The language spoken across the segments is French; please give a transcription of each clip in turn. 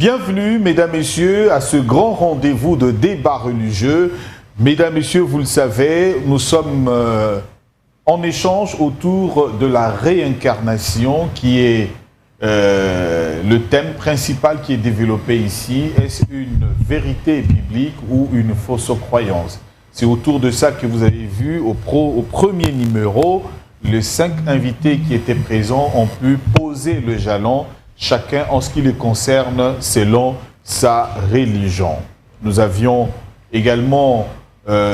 Bienvenue, mesdames, messieurs, à ce grand rendez-vous de débat religieux. Mesdames, messieurs, vous le savez, nous sommes en échange autour de la réincarnation qui est le thème principal qui est développé ici. Est-ce une vérité biblique ou une fausse croyance? C'est autour de ça que vous avez vu au premier numéro, les 5 invités qui étaient présents ont pu poser le jalon, chacun en ce qui les concerne selon sa religion. Nous avions également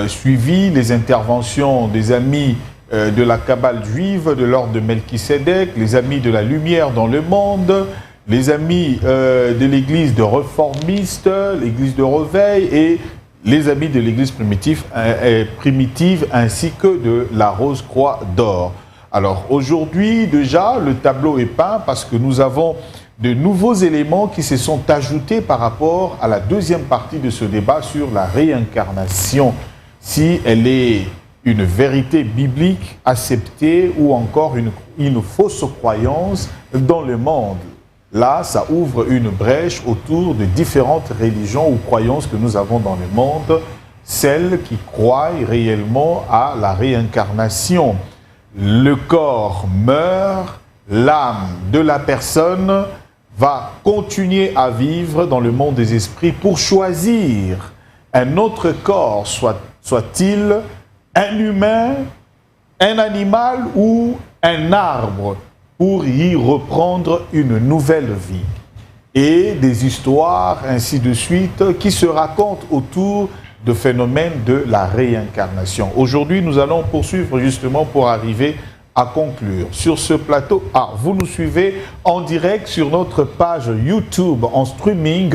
suivi les interventions des amis de la Kabbale juive, de l'ordre de Melchisédek, les amis de la lumière dans le monde, les amis de l'église de réformistes, l'église de Réveil et les amis de l'église primitive ainsi que de la Rose-Croix d'Or. Alors aujourd'hui déjà le tableau est peint parce que nous avons de nouveaux éléments qui se sont ajoutés par rapport à la deuxième partie de ce débat sur la réincarnation, si elle est une vérité biblique acceptée ou encore une fausse croyance dans le monde. Là, ça ouvre une brèche autour de différentes religions ou croyances que nous avons dans le monde, celles qui croient réellement à la réincarnation. Le corps meurt, l'âme de la personne va continuer à vivre dans le monde des esprits pour choisir un autre corps, soit-il un humain, un animal ou un arbre, pour y reprendre une nouvelle vie. Et des histoires, ainsi de suite, qui se racontent autour de phénomènes de la réincarnation. Aujourd'hui, nous allons poursuivre justement pour arriver à conclure. Sur ce plateau, vous nous suivez en direct sur notre page YouTube, en streaming,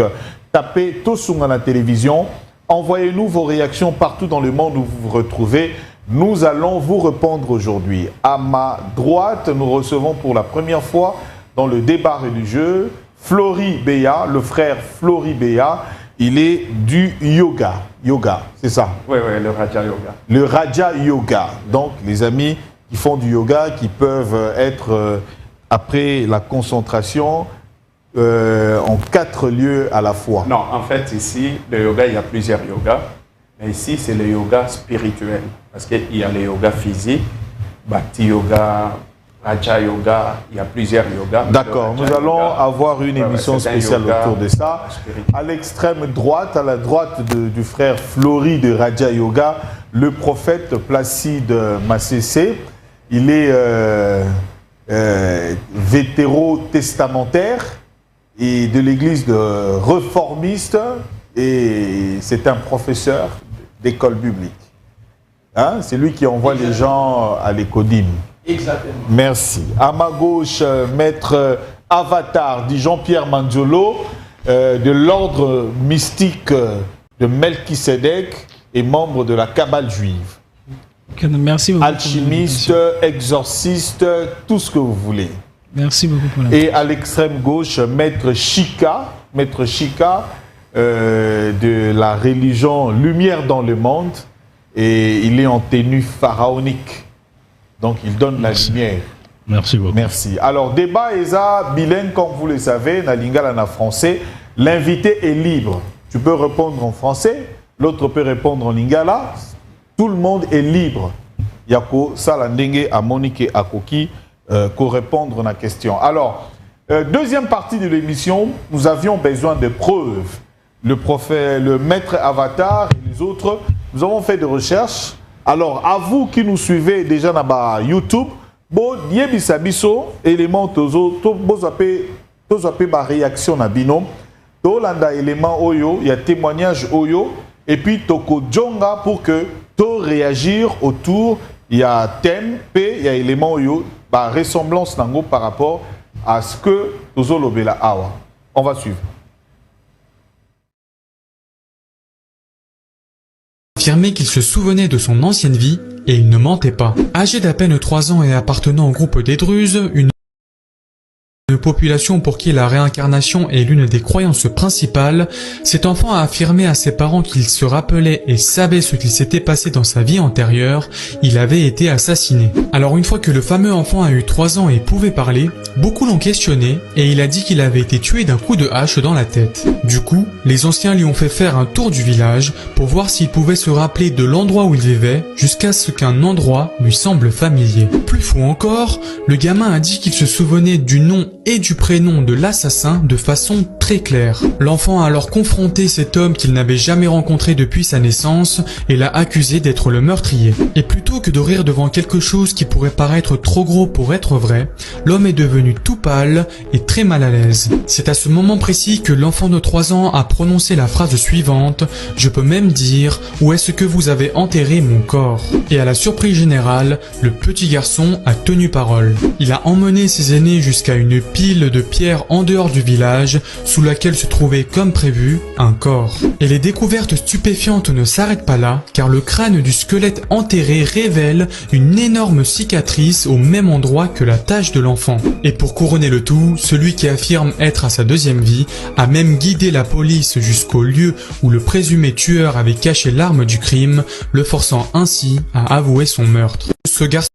tapez Tosunga la télévision, envoyez-nous vos réactions partout dans le monde où vous vous retrouvez. Nous allons vous répondre aujourd'hui. À ma droite, nous recevons pour la première fois dans le débat religieux Flory Beya, le frère Flory Beya. Il est du yoga. Yoga, c'est ça? Oui, le Raja Yoga. Le Raja Yoga. Donc, les amis qui font du yoga, qui peuvent être, après la concentration, en 4 lieux à la fois. Non, en fait, ici, le yoga, il y a plusieurs yogas. Mais ici, c'est le yoga spirituel. Parce qu'il y a le yoga physique, Bhakti Yoga, Raja Yoga, il y a plusieurs yogas. D'accord, nous allons avoir une émission spéciale autour de ça. À l'extrême droite, à la droite du frère Flory de Raja Yoga, le prophète Placide Massessé. Il est vétérotestamentaire et de l'église de réformiste et c'est un professeur d'école biblique. Hein? C'est lui qui envoie les gens à l'écodim. Exactement. Merci. À ma gauche, maître Avatar, dit Jean-Pierre Mandiolo, de l'ordre mystique de Melchisédek et membre de la Kabbale juive. Merci beaucoup. Alchimiste, exorciste, tout ce que vous voulez. Merci beaucoup pour la Et à l'extrême gauche, maître Chika, de la religion Lumière dans le monde, et il est en tenue pharaonique. Donc il donne la lumière. Merci beaucoup. Merci. Alors, débat ESA bilingue, comme vous le savez, na lingala na français. L'invité est libre. Tu peux répondre en français, l'autre peut répondre en lingala. Tout le monde est libre. Yako Salandenge à Monique Akoki pour répondre à la question. Alors, deuxième partie de l'émission, nous avions besoin de preuves. Le prophète, le maître Avatar et les autres, nous avons fait des recherches. Alors, à vous qui nous suivez déjà dans YouTube, bon, yebisa biso élément tozo to bozape ba réaction na bino to landa élément oyo, il y a témoignage oyo et puis toko jonga pour que to réagir autour, il y a thème p il y a élément oyo ba ressemblance nango par rapport à ce que tozo lobela awa. On va suivre. Affirmait qu'il se souvenait de son ancienne vie et il ne mentait pas. Âgé d'à peine 3 ans et appartenant au groupe des Druzes, une Une population pour qui la réincarnation est l'une des croyances principales, cet enfant a affirmé à ses parents qu'il se rappelait et savait ce qu'il s'était passé dans sa vie antérieure, il avait été assassiné. Alors une fois que le fameux enfant a eu 3 ans et pouvait parler, beaucoup l'ont questionné et il a dit qu'il avait été tué d'un coup de hache dans la tête. Du coup, les anciens lui ont fait faire un tour du village pour voir s'il pouvait se rappeler de l'endroit où il vivait jusqu'à ce qu'un endroit lui semble familier. Plus fou encore, le gamin a dit qu'il se souvenait du nom et du prénom de l'assassin de façon très claire. L'enfant a alors confronté cet homme qu'il n'avait jamais rencontré depuis sa naissance et l'a accusé d'être le meurtrier. Et plutôt que de rire devant quelque chose qui pourrait paraître trop gros pour être vrai, l'homme est devenu tout pâle et très mal à l'aise. C'est à ce moment précis que l'enfant de 3 ans a prononcé la phrase suivante « Je peux même dire où est-ce que vous avez enterré mon corps ?» Et à la surprise générale, le petit garçon a tenu parole. Il a emmené ses aînés jusqu'à une pile de pierres en dehors du village, sous laquelle se trouvait comme prévu un corps. Et les découvertes stupéfiantes ne s'arrêtent pas là, car le crâne du squelette enterré révèle une énorme cicatrice au même endroit que la tache de l'enfant. Et pour couronner le tout, celui qui affirme être à sa deuxième vie a même guidé la police jusqu'au lieu où le présumé tueur avait caché l'arme du crime, le forçant ainsi à avouer son meurtre. Ce garçon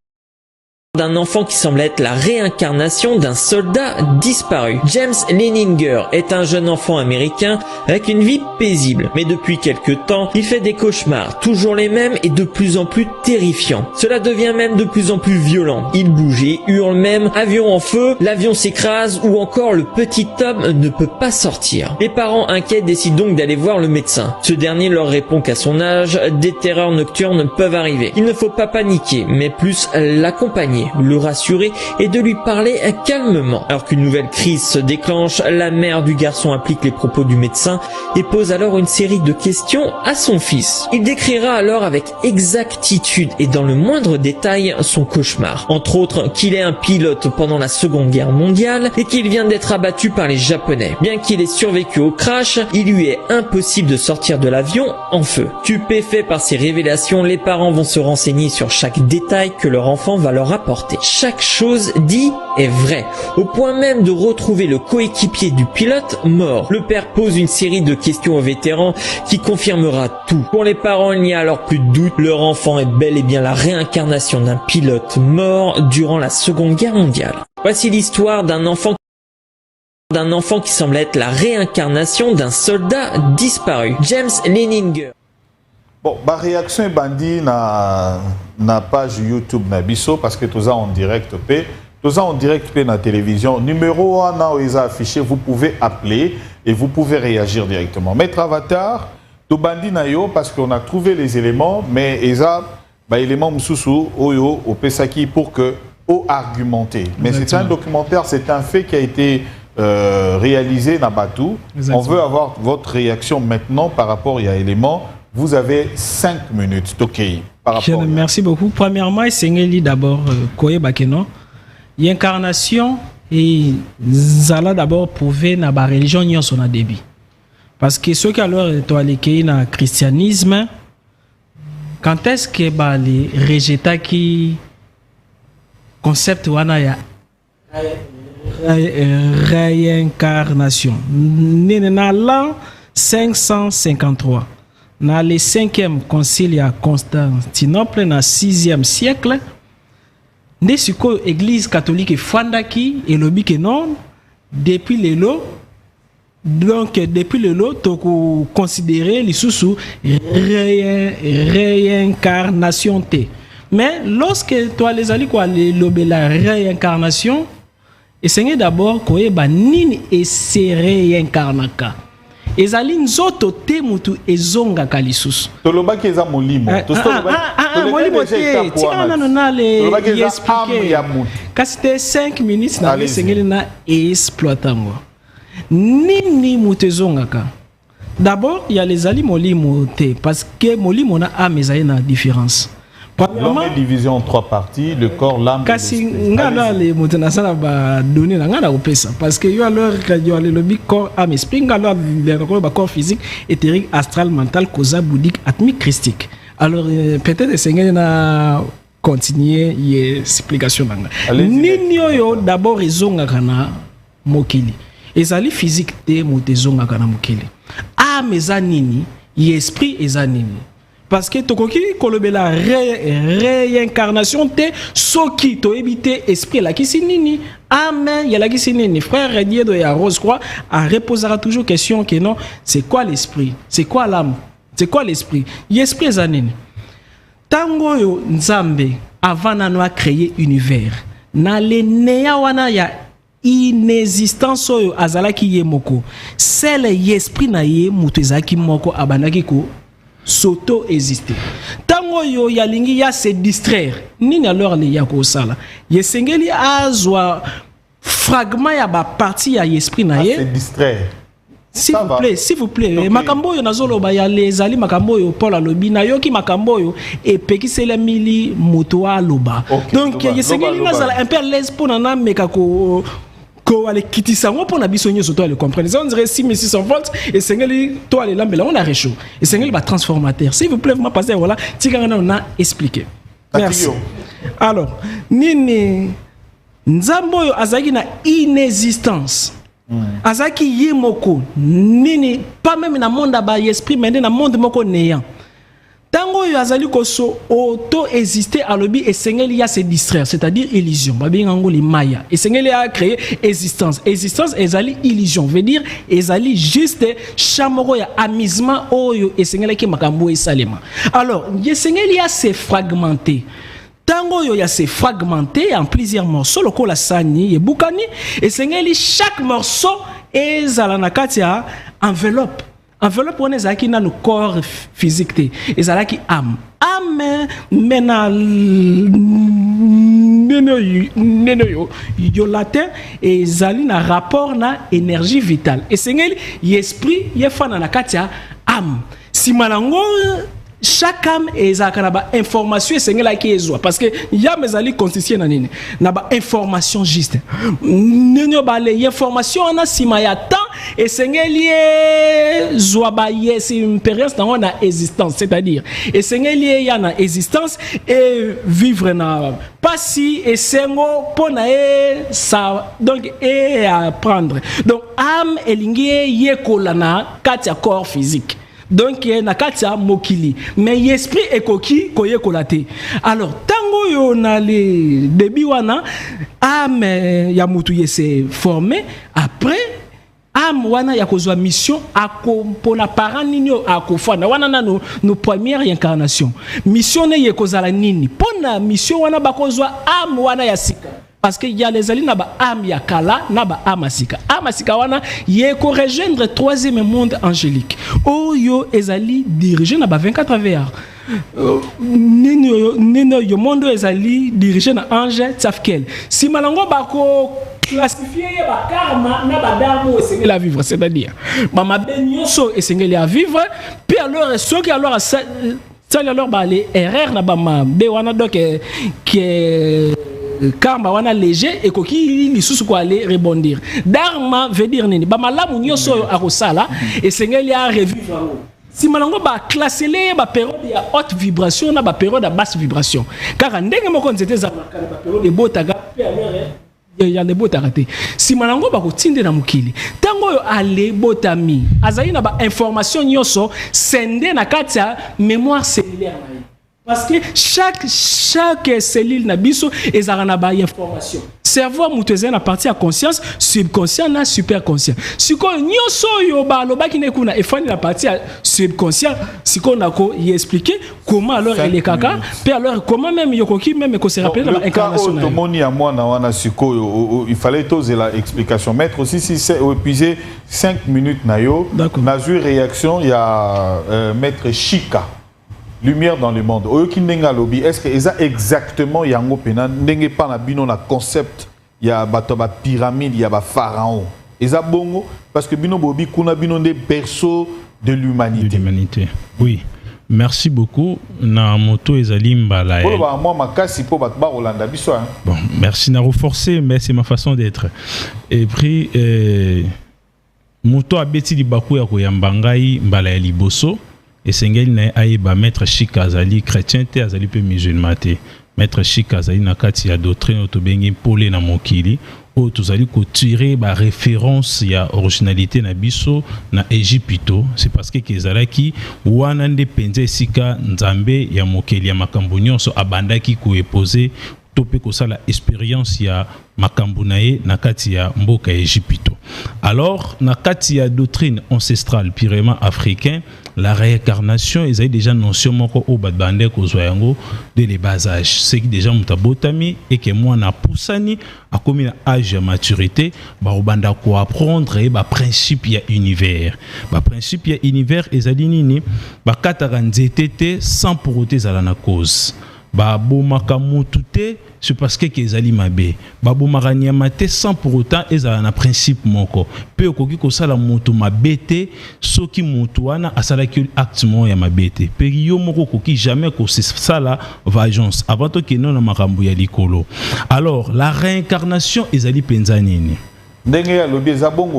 d'un enfant qui semble être la réincarnation d'un soldat disparu. James Leininger est un jeune enfant américain avec une vie paisible, mais depuis quelque temps, il fait des cauchemars, toujours les mêmes et de plus en plus terrifiants. Cela devient même de plus en plus violent. Il bouge et hurle même, avion en feu, l'avion s'écrase ou encore le petit homme ne peut pas sortir. Les parents inquiets décident donc d'aller voir le médecin. Ce dernier leur répond qu'à son âge, des terreurs nocturnes peuvent arriver. Il ne faut pas paniquer, mais plus l'accompagner, le rassurer et de lui parler calmement. Alors qu'une nouvelle crise se déclenche, la mère du garçon applique les propos du médecin et pose alors une série de questions à son fils. Il décrira alors avec exactitude et dans le moindre détail son cauchemar. Entre autres, qu'il est un pilote pendant la Seconde Guerre mondiale et qu'il vient d'être abattu par les Japonais. Bien qu'il ait survécu au crash, il lui est impossible de sortir de l'avion en feu. Stupéfaits par ces révélations, les parents vont se renseigner sur chaque détail que leur enfant va leur apporter. Chaque chose dit est vraie, au point même de retrouver le coéquipier du pilote mort. Le père pose une série de questions au vétéran qui confirmera tout. Pour les parents, il n'y a alors plus de doute, leur enfant est bel et bien la réincarnation d'un pilote mort durant la Seconde Guerre mondiale. Voici l'histoire d'un enfant qui semble être la réincarnation d'un soldat disparu. James Leininger. Bon, ma réaction est bandie na page YouTube na biso parce que tout ça en direct na télévision. Numéro 1 na oisa affiché, vous pouvez appeler et vous pouvez réagir directement. Maître Avatar, tout bandit na yo parce qu'on a trouvé les éléments, mais eza ba éléments msusu oyo au pesaki pour que au argumenter. Mais c'est un documentaire, c'est un fait qui a été réalisé na Batou. On veut avoir votre réaction maintenant par rapport à éléments. Vous avez 5 minutes, ok. Merci beaucoup. Premièrement, c'est d'abord Koye Bakeno. L'incarnation et Zala d'abord prouvé dans la religion n'y a son début. Parce que ceux qui alors étaient dans le christianisme, quand est-ce que les rejetés qui concept wana ya réincarnation dans l'an 553. Dans le 5e concile à Constantinople, dans le 6e siècle, l'église catholique fandaki et le que non, depuis le lot, tu considérer les sous réincarnation. Mais lorsque toi les alliés quoi la réincarnation, essayez d'abord quoi nini et se réincarnaka. Ezali nzoto te mutu ezonga kalisusu. Toloba keza molimo. Molimo te. Tika na le expliquer. Kasi te 5 minutes na lesengeli na exploitango. Nini mutu ezonga ka. D'abord, il y a les ali molimo te parce que molimo na ame ezali na différence. L'homme est divisé en 3 parties, le corps, l'âme et l'esprit. Parce que le corps, âme, esprit, le corps physique, éthérique, astral, mental, causal, bouddhique, atmique, christique. Alors, peut-être que Seigneur a continué l'explication. D'abord, ils ont mokili ezali physique te moto ezongaka na mokili ame eza nini esprit eza nini parce que tokoki kolobela réincarnation te soki toyebi te esprit elakisi nini amen yalakisi nini frère Diedo ya Rose Croix a reposera toujours question que non c'est quoi l'esprit c'est quoi l'âme c'est quoi l'esprit l'esprit eza nini tango yo nzambe avant nano a créé univers na le neya wana ya inexistence oyo azalaki ye moko c'est l'esprit na ye mutu ezalaki moko abandaki ko s'auto exister tango yo yalingi ya se distraire nini alors le ya ko sala yesengeli azwa fragment ya ba partie ya esprit na ye se distraire. S'il vous plaît, makambo yo nazoloba ya lezali makambo yo Paul alobi na yoki makambo yo epekisela mili moto aloba. Donc yesengeli nazala un peu l'aise pour nana meka ko aller quitter ça pour na biso nyoso to aller comprendre. Ça on dirait 6600 volts et sengeli to aller lambela on a réchaud. Et sengeli ba transformateur. S'il vous plaît, vous passer voilà, tikanga on a expliqué. Merci. Alors, nini nzambo yo azaki na inexistence. Azaki yemoko nini pas même na monde ba esprit mais na monde moko néant tango yo azali ko so auto exister alobi esengeli ya se distraire c'est-à-dire illusion babinga ngoli maya esengeli a créer existence ezali illusion veut dire ezali juste chamoro ya amusement oyo esengeli ki makambo esalema alors esengeli ya se fragmenté tango yo ya se fragmenté en plusieurs morceaux lokola sani et bukani et sengeli chaque morceau ezala na kati ya enveloppe on ezaki na le corps physique te ezalaki âme mena neno yo latin ezali na rapport na énergie vitale et sengeli esprit yefana na kati ya âme simanango chaque âme ezaka na ba information esengela ki ezwa parce que ya mezali constitué na nini na ba information juste nino ba les information na sima ya temps esengeli zwa ba yes expérience na na existence c'est-à-dire esengeli ya na existence et vivre na pasi et sengo pona ça donc et apprendre donc âme elingi yekola na kati ya corps physique. Donc na katia mokili mais esprit ekoki koye kolate alors tango yo na le début wana âme ya mutu yese formé après âme wana ya kozwa mission akompona parent nini akofana wana na no première incarnation mission ne yekozala nini pona mission wana bakozwa âme wana ya sika parce que y a les alina ba âme ya kala na ba amasika wana yeko rejoindre troisième monde angélique oyo ezali dirigé na ba 24 VR nino yo mondo ezali dirigé na ange Tsafkel si malango bako classifier ba karma na ba damo esengeli à vivre c'est-à-dire mama benyoso esengeli à vivre puis alors ce qui alors ça alors ba les erreurs na ba ma be wana donc qui est karma wana léger et koki lisusu ko aller rebondir dharma veut dire nini ba malamu nyoso akosala et sengeli a revivre si malongo ba classer les ba période ya haute vibration na ba période ya basse vibration car ndenge moko nzete za ba période de botaga pe alors ya le botarate si malongo ba ko tinde na mukili tango yo ale botami azali na ba information nyoso sende na kati ya mémoire cellulaire na parce que chaque cellule na biso ezala na ba information cerveau muteze na partie à conscience subconscient na superconscient siko nyoso yo ba lobaki ne kuna efani na partie subconscient siko nako y expliquer comment alors elle est kaka puis alors comment même yokoki même ko se rappeler dans l'incarnation na tomoni ya mwana wana siko il fallait toser la explication maître aussi si c'est épuisé 5 minutes na yo na eu réaction il y a maître Chika lumière dans le monde oyoki ndenga lobby est-ce que eza exactement yango pena ndenge pa na bino na concept ya bato ba pyramide ya ba pharaon eza bongo parce que bino bobi kuna bino nde berceau de l'humanité oui merci beaucoup na moto ezali mbala pour ba moi makasi po ba Rolanda biso bon merci na renforcer mais c'est ma façon d'être et puis moto abeti libaku ya koyamba ngai mbala ya liboso et sengeli na aiba maître Chika azali chrétien te azali pe musulman te maître Chika azali na kati ya doctrine otobengi pole na mokili o tozali ko tirer ba référence ya originalité na biso na Égypto, c'est parce que kezalaki wana nde penza esika nzambe ya mokeli ya makambo nyonso abandaki ko epose topé ko sala expérience ya makambo na ye na kati ya mboka ya Égypto. Alors na kati ya doctrine ancestrale purement africain, la réincarnation est déjà notion moko o badbande ko zoyango dès les bas âges. C'est que déjà mutabotami et que moi na poussani a commis na âge de maturité ba obanda ko apprendre ba principe ya univers. Ba principe ya univers ezali nini ba kataka nzetete sans pour autant zala na cause. Ba bomaka mutu te c'est parce que kezali mabe ba bomaka nyama te sans pour autant ezala na principe moko pe okoki kosala mutu mabe te soki mutu wana asalaki acte mo ya mabe te pe yo moko koki jamais ko sala vengeance avant to ke non na makambo ya likolo. Alors la réincarnation ezali penza nini?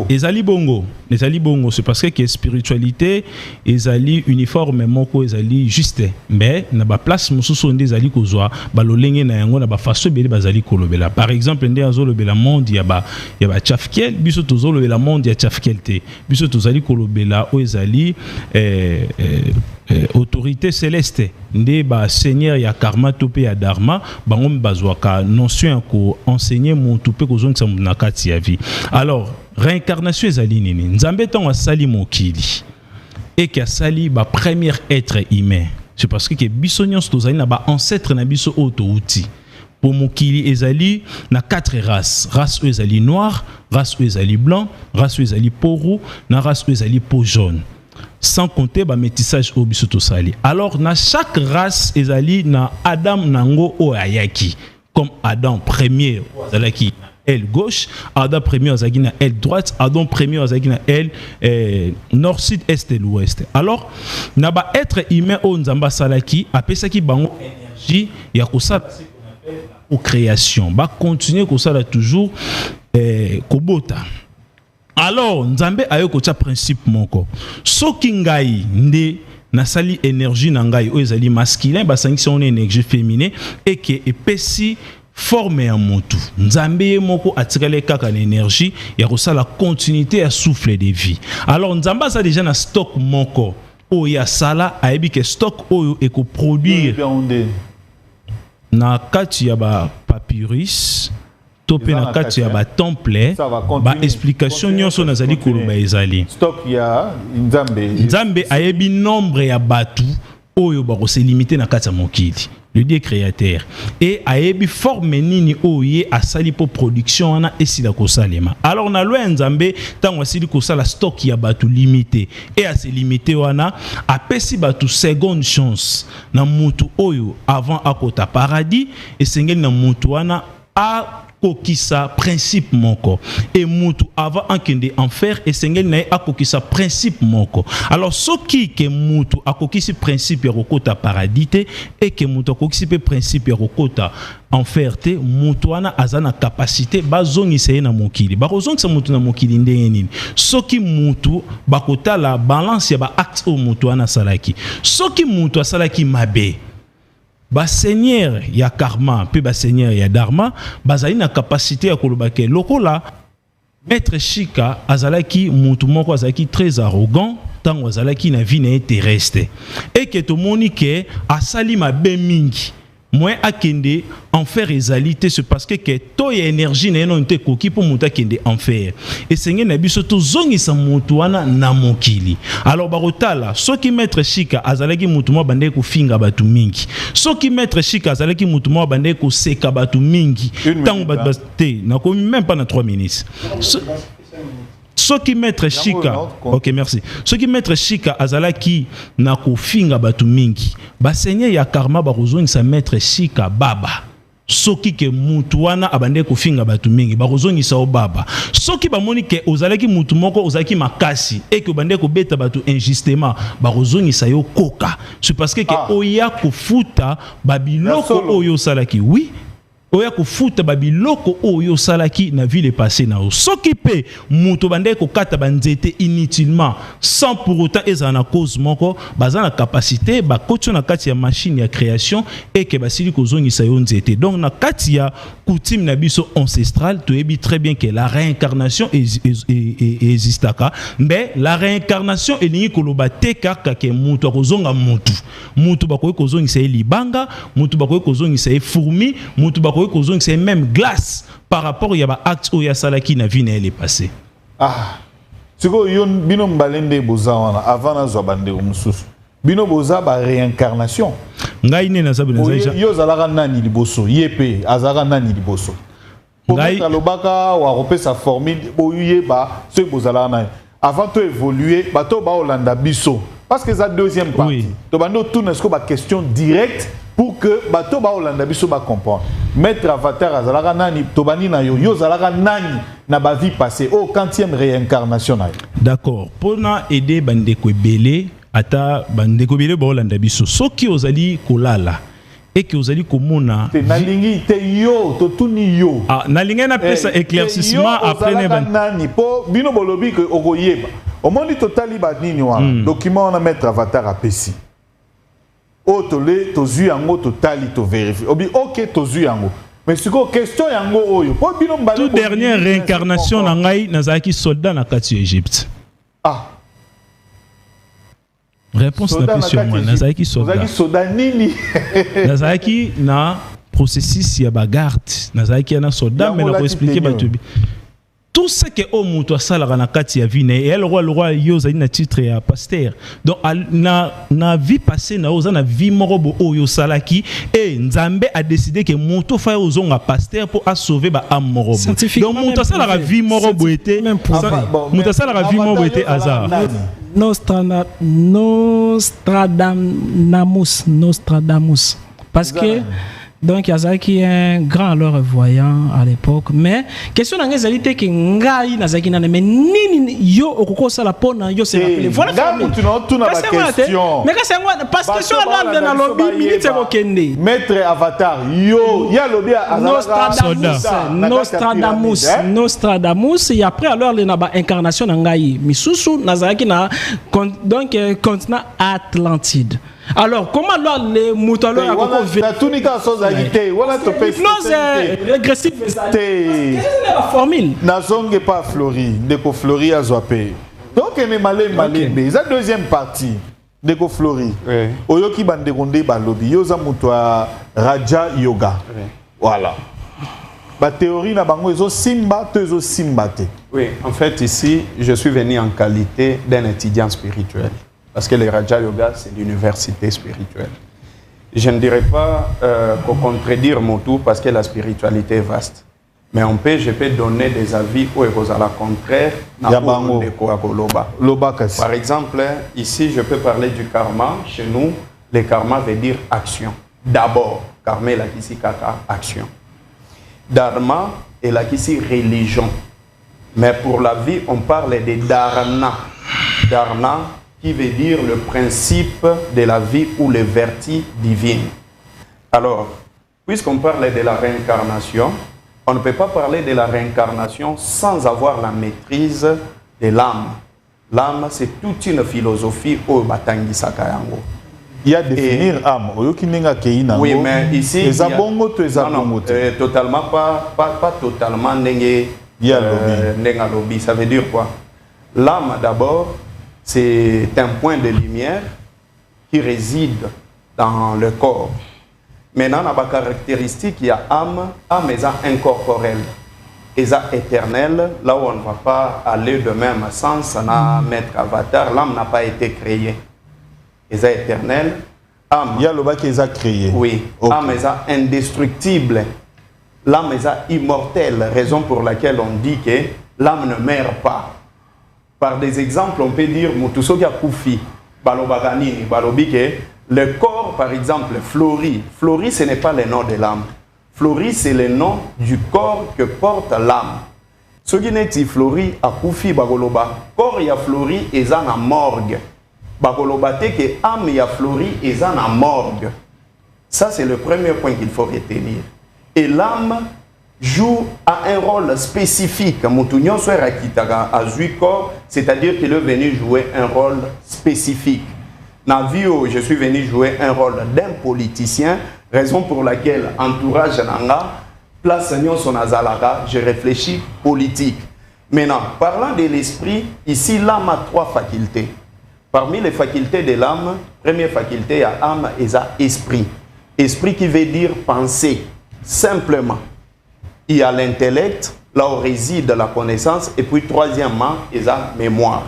Ezali bongo, c'est parce que spiritualité ezali uniforme moko ezali juste, mais na ba place mususu nde ezali kozwa balolenge na yango na ba faso beli bazali kolobela. Par exemple nde azolobela monde ya ba chafkel, biso tozolobela monde ya chafkel te. Biso tozali kolobela o ezali autorité céleste nde ba seigneur ya karma topé ya dharma bango bazwaka notion ko enseigner montu pe ko zonga na kati ya vie. Alors réincarnation ezali nini? Nzambe tango asali mokili et que asali ba premier être humain, c'est parce que biso nyonso tozali na ba ancêtre na biso auto outi. Pour mokili ezali na 4 races. Race ezali noir, race ezali blanc, race ezali peau roux, na race ezali peau jaune. Sans compter ba métissage au biso to sali. Alors na chaque race ezali na Adam nango o ayaki, comme Adam premier azalaki aile gauche, Adam premier azalaki na aile droite, Adam premier azalaki na aile nord sud est et l'ouest. Alors na ba être humain o nzamba salaki apesaki bango énergie ya kosala ce qu'on appelle la création. Ba continuer kosala toujours kobota. Alors nzambe ayo ko tia principe moko soki ngai nde nasali énergie na ngai o ezali masculin basangisi on énergie féminin et que epesi forme ya motu nzambe moko atikale kaka na énergie ya kosala continuité ya souffle de vie. Alors nzamba ça déjà na stock moko o ya sala ayebi ke stock oyo eko produire na kati ya ba papyrus topé na kati ya ba temple ba explication nyonso nazali koloba ezali stock ya nzambe ayebi nombre ya batu oyo ba ko se limiter na kati ya mokili le Dieu créateur et ayebi forme nini oye asali po production wana esila kosalema. Alors na loi nzambe tango asili kosala stock ya batu limité et a se limité wana apesi batu seconde chance na mutu oyo avant akota paradis et sengeli na mutu wana a kokisa principe moko et mutu avant enkende enfer et sengeli na akokisa principe moko. Alors soki ke mutu akokisi principe ya kokota paradis te et ke mutu akokisi pe principe ya kokota enfer te mutu wana azana capacité bazongisa ye na mokili bakozongisa mutu na mokili ndenge nini soki mutu bakota la balance ya ba acte o mutu wana salaki soki mutu asalaki mabe ba seigneur ya karma pe ba seigneur ya dharma bazali na capacité ya kolobake lokola maître Chika azalaki mutu moko azalaki très arrogant tango azalaki na vie na terrestre et que to moni ke asali mabe mingi moins akende enfer ezalité c'est parce que to ya énergie na non te koki pour muta kende enfer et seigneur na biso to zongisa mutu wana na mokili. Alors barotala soki maître Chika azalaki mutu mo bande ko finga batu mingi soki maître Chika azalaki mutu mo bande ko seka batu mingi tango batte na ko même pas na 3 minutes. Soki maître Chika, ok merci. Soki maître Chika azalaki na kofinga batu mingi, ba seigneur ya karma ba kozongi sa maître Chika baba. Soki ke mutu wana abande kofinga batu mingi, ba kozongi sa o baba. Soki ba moni ke ozalaki mutu moko ozalaki makasi et que bande ko beta batu injustement, ba kozongi sa yo koka. C'est parce que oya ko futa babiloko oyo salaki. Oui. oya kofuta babiloko oyo salaki na ville passé na o soki pe muto bande ko kata banzete inutilement sans pour autant ezana na cause moko baza na capacité ba kotio na kati ya machine ya création et que basili kozongisa yo nzete. Donc na kati ya coutume na biso ancestral to ebi très bien que la réincarnation existaka, mais la réincarnation elingi koloba te kaka ke muto akozonga mutu bakoyi kozongisa libanga, mutu bakoyi kozongisa fourmi, mutu c'est même glace par rapport à l'acte où il y a salaki na vie elle est passée. Ah, c'est quoi yon bino mbalende boza wana avant na zobande mususu. Bino boza ba réincarnation. Ngai ne na sabu na zaija. Yo zalaka nani liboso, yepe azaka nani liboso. Ngai kalobaka wa repé sa formule boyé ba ce bozala nani. Avant de évoluer, bato ba Olanda biso. Parce que la deuxième partie, oui. To bando tourne ce ba question directe pour que bato ba Olanda biso ba comprendre. Maître Avatar azalaka nani tobani na yo zalaka nani na ba vie passée au 40e réincarnation. D'accord. Pour na aider bandeko belé ata bandeko belé ba Olanda biso. Soki ozali kolala et que ozali komona nalingi te yo to tuni yo. Ah nalingi na pesa éclaircissement après ne nani po bino bolobi que okoyeba. Au monde total ba nini wa document na Maître Avatar apesi. O tolé tozu yango totali to vérifier. Obi OK tozu yango. Mais c'est quoi question yango oyo? Po bino mbale. Toute dernière réincarnation na ngai nazaki soldat na kati Égypte. Ah. Réponse na question moi nazaki soldat. Nazaki soldat nini? Nazaki na processus ya bagarde. Nazaki na soldat mais na expliquer batubi. Tout ce que au muto asala na kati ya vie et elle roi yo za na titre ya pasteur. Donc na vie passée na oza na vie morobo oyo salaki et Nzambe a décidé que muto fa ozonga pasteur pour sauver ba âme morobo. Donc muto asala la vie morobo était muto asala la vie morobo était hasard. Nostradamus parce que donc Yazaki est un grand alors voyant à l'époque, mais question dans les alités que ngai nazaki na mais nini yo okoko sala pona yo se rappeler voilà question mais c'est moi parce que sur la dans lobby minute c'est okende Maître Avatar yo ya lobby Nostradamus et après alors les naba incarnation ngai misusu nazaki na donc continent Atlantide. Alors, comment alors les moutons ont l'hypnose régressive c'est la formule. Nazonge pas Flori, Deko Flori a zoapé. Donc, on est malé. C'est la deuxième partie. Deko Flori. Oyoki bandegonde balobi. Yoza mutwa Raja Yoga. Voilà. La théorie na bango ezo simba tezo simbate. Oui, en fait ici, je suis venu en qualité d'un étudiant spirituel. Parce que le Raja Yoga, c'est l'université spirituelle. Je ne dirais pas contredire mon tout parce que la spiritualité est vaste. Mais je peux donner des avis où ils à la contraire. Par exemple, ici, je peux parler du karma. Chez nous, le karma veut dire action. D'abord, karma est la kisi kaka, action. Dharma est la kisi religion. Mais pour la vie, on parle de dharana. Dharana, qui veut dire le principe de la vie ou les vertus divines. Alors, puisqu'on parle de la réincarnation, on ne peut pas parler de la réincarnation sans avoir la maîtrise de l'âme. L'âme, c'est toute une philosophie au Batangi Sakayango. Il y a définir âme. Oui, mais ici, totalement pas totalement lobby. Ça veut dire quoi? L'âme, d'abord, c'est un point de lumière qui réside dans le corps. Maintenant, on a une caractéristique, il y a âme est incorporelle, et éternelle, là où on ne va pas aller de même sens, on a Maître Avatar, l'âme n'a pas été créée. Et éternelle, âme. Il y a le bas qui est créé. Oui, okay. Âme est indestructible, l'âme est immortelle, raison pour laquelle on dit que l'âme ne meurt pas. Par des exemples, on peut dire Mutusoki Koufi, Balobaganini, Balobike, le corps, par exemple, Flori. Flori, ce n'est pas le nom de l'âme. Flori, c'est le nom du corps que porte l'âme. Ce qui n'est pas Flori, à Koufi, Bagoloba, corps y a Flori, et en a morgue. Bagoloba, que âme y a Flori, et en a morgue. Ça, c'est le premier point qu'il faut retenir. Et l'âme joue un rôle spécifique. Moutounion soit rakitaka à corps, c'est-à-dire qu'il est venu jouer un rôle spécifique. Dans la vie où je suis venu jouer un rôle d'un politicien, raison pour laquelle entourage nanga, place son azalaka, je réfléchis politique. Maintenant, parlant de l'esprit, ici l'âme a 3 facultés. Parmi les facultés de l'âme, première faculté, il y a âme et esprit. Esprit qui veut dire penser, simplement. Il y a l'intellect, là où réside la connaissance, et puis troisièmement, il y a mémoire.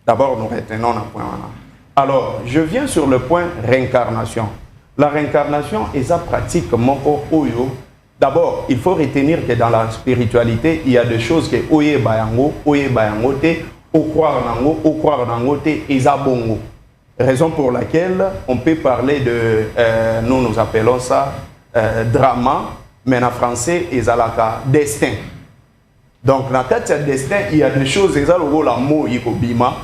D'abord, nous retenons un point. Alors, je viens sur le point réincarnation. La réincarnation est une pratique moko oyo. D'abord, il faut retenir que dans la spiritualité, il y a des choses que oye bayango te, au croire nango te, eza bongo. Raison pour laquelle on peut parler de, nous appelons ça drama, mais en français, ezalaka destin. Donc, dans le destin, il y a des choses, ezaloko la mo yikobima,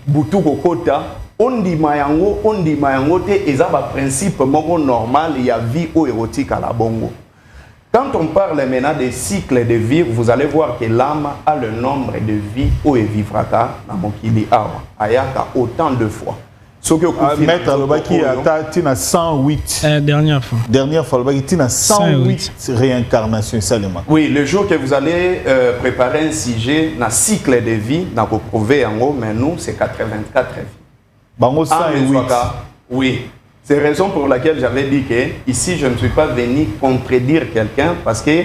butu kokota, on dit mayango te, ezaba principe moko normal, il y a vie ou érotique à la bongo. Quand on parle maintenant des cycles de vie, vous allez voir que l'âme a le nombre de vies où elle vivra dans mokili awa, ayaka autant de fois. Maître Lobaki a 108. Dernière fois. Dernière fois, Lobaki a 108 réincarnations seulement. Oui, le jour que vous allez préparer un sujet dans cycle de vie, dans vous prouver en haut, mais nous, c'est 84 vies. Bango 108. Oui. C'est la raison pour laquelle j'avais dit que ici, je ne suis pas venu contredire quelqu'un parce que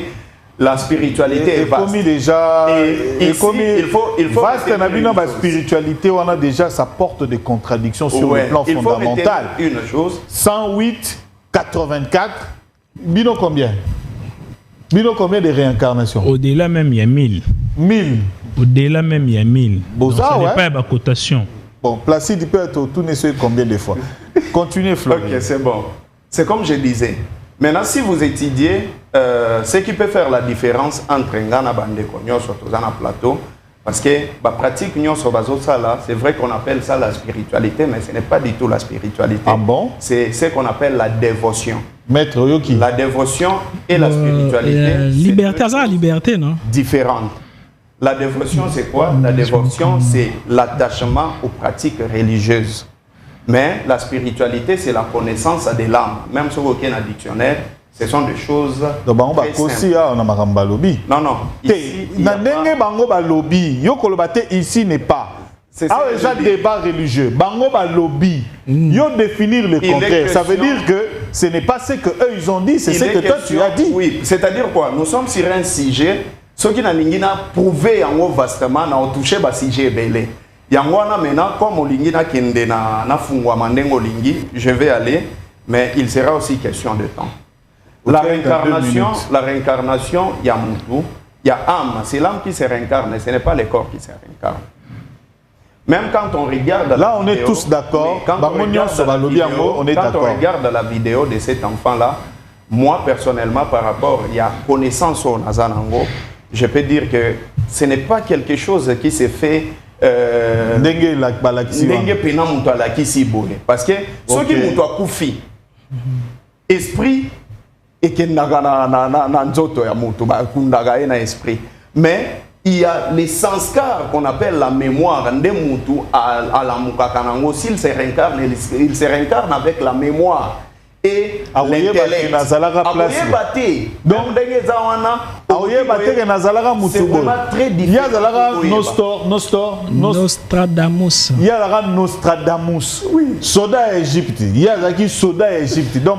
la spiritualité est vaste. Déjà, il faut vaste la spiritualité, on a déjà sa porte de contradiction sur le plan fondamental. Il faut une chose. 108, 84, bino combien? Bino combien de réincarnations? Au-delà même, il y a 1000. 1000. Au-delà même, il y a 1000. Boza, ce n'est pas la cotation. Bon, Placide, il peut être tourné sur combien de fois? Continuez, Florent. Ok, c'est bon. C'est comme je disais. Maintenant, si vous étudiez ce qui peut faire la différence entre Ngana Bandeko, surtout dans le plateau, parce que la pratique, c'est vrai qu'on appelle ça la spiritualité, mais ce n'est pas du tout la spiritualité. Ah bon? C'est ce qu'on appelle la dévotion. Maître Yoki. La dévotion et la spiritualité. Liberté, ça la liberté, non? Différente. La dévotion, c'est quoi? La dévotion, c'est l'attachement aux pratiques religieuses. Mais la spiritualité, c'est la connaissance de l'âme. Même sur aucun dictionnaire, ce sont des choses très simples. Non, non. Ici n'est pas. C'est déjà débat religieux. Bango lobby. Yo définir le contraire. Ça veut dire que ce n'est pas ce que eux ils ont dit, c'est ce que toi tu as dit. Oui, c'est-à-dire quoi? Nous sommes sur un sujet. Ceux qui n'ont prouvé en haut vastement, n'ont touché le sujet belé. Yangwana maintenant, comme Olingi n'a kende na fungwa mandeng Olingi, je vais aller, mais il sera aussi question de temps. La réincarnation, il y a Moutou, il y a âme, c'est l'âme qui se réincarne, ce n'est pas le corps qui se réincarne. Même quand on regarde là, on est tous d'accord. Quand on regarde la vidéo de cet enfant-là, moi personnellement, par rapport à la connaissance au Nazanango, je peux dire que ce n'est pas quelque chose qui s'est fait parce que ceux qui mutu akufi esprit et que na nzoto ya mutu ba kundaga na esprit, mais il y a les sanskars qu'on appelle la mémoire de mutu à la mukakanango. S'il se réincarne, il se réincarne avec la mémoire et l'intellect. C'est vraiment très difficile. Nostradamus. Il y a Nostradamus. Oui. Soda Égypte. Il y a qui Soda Égypte. Donc,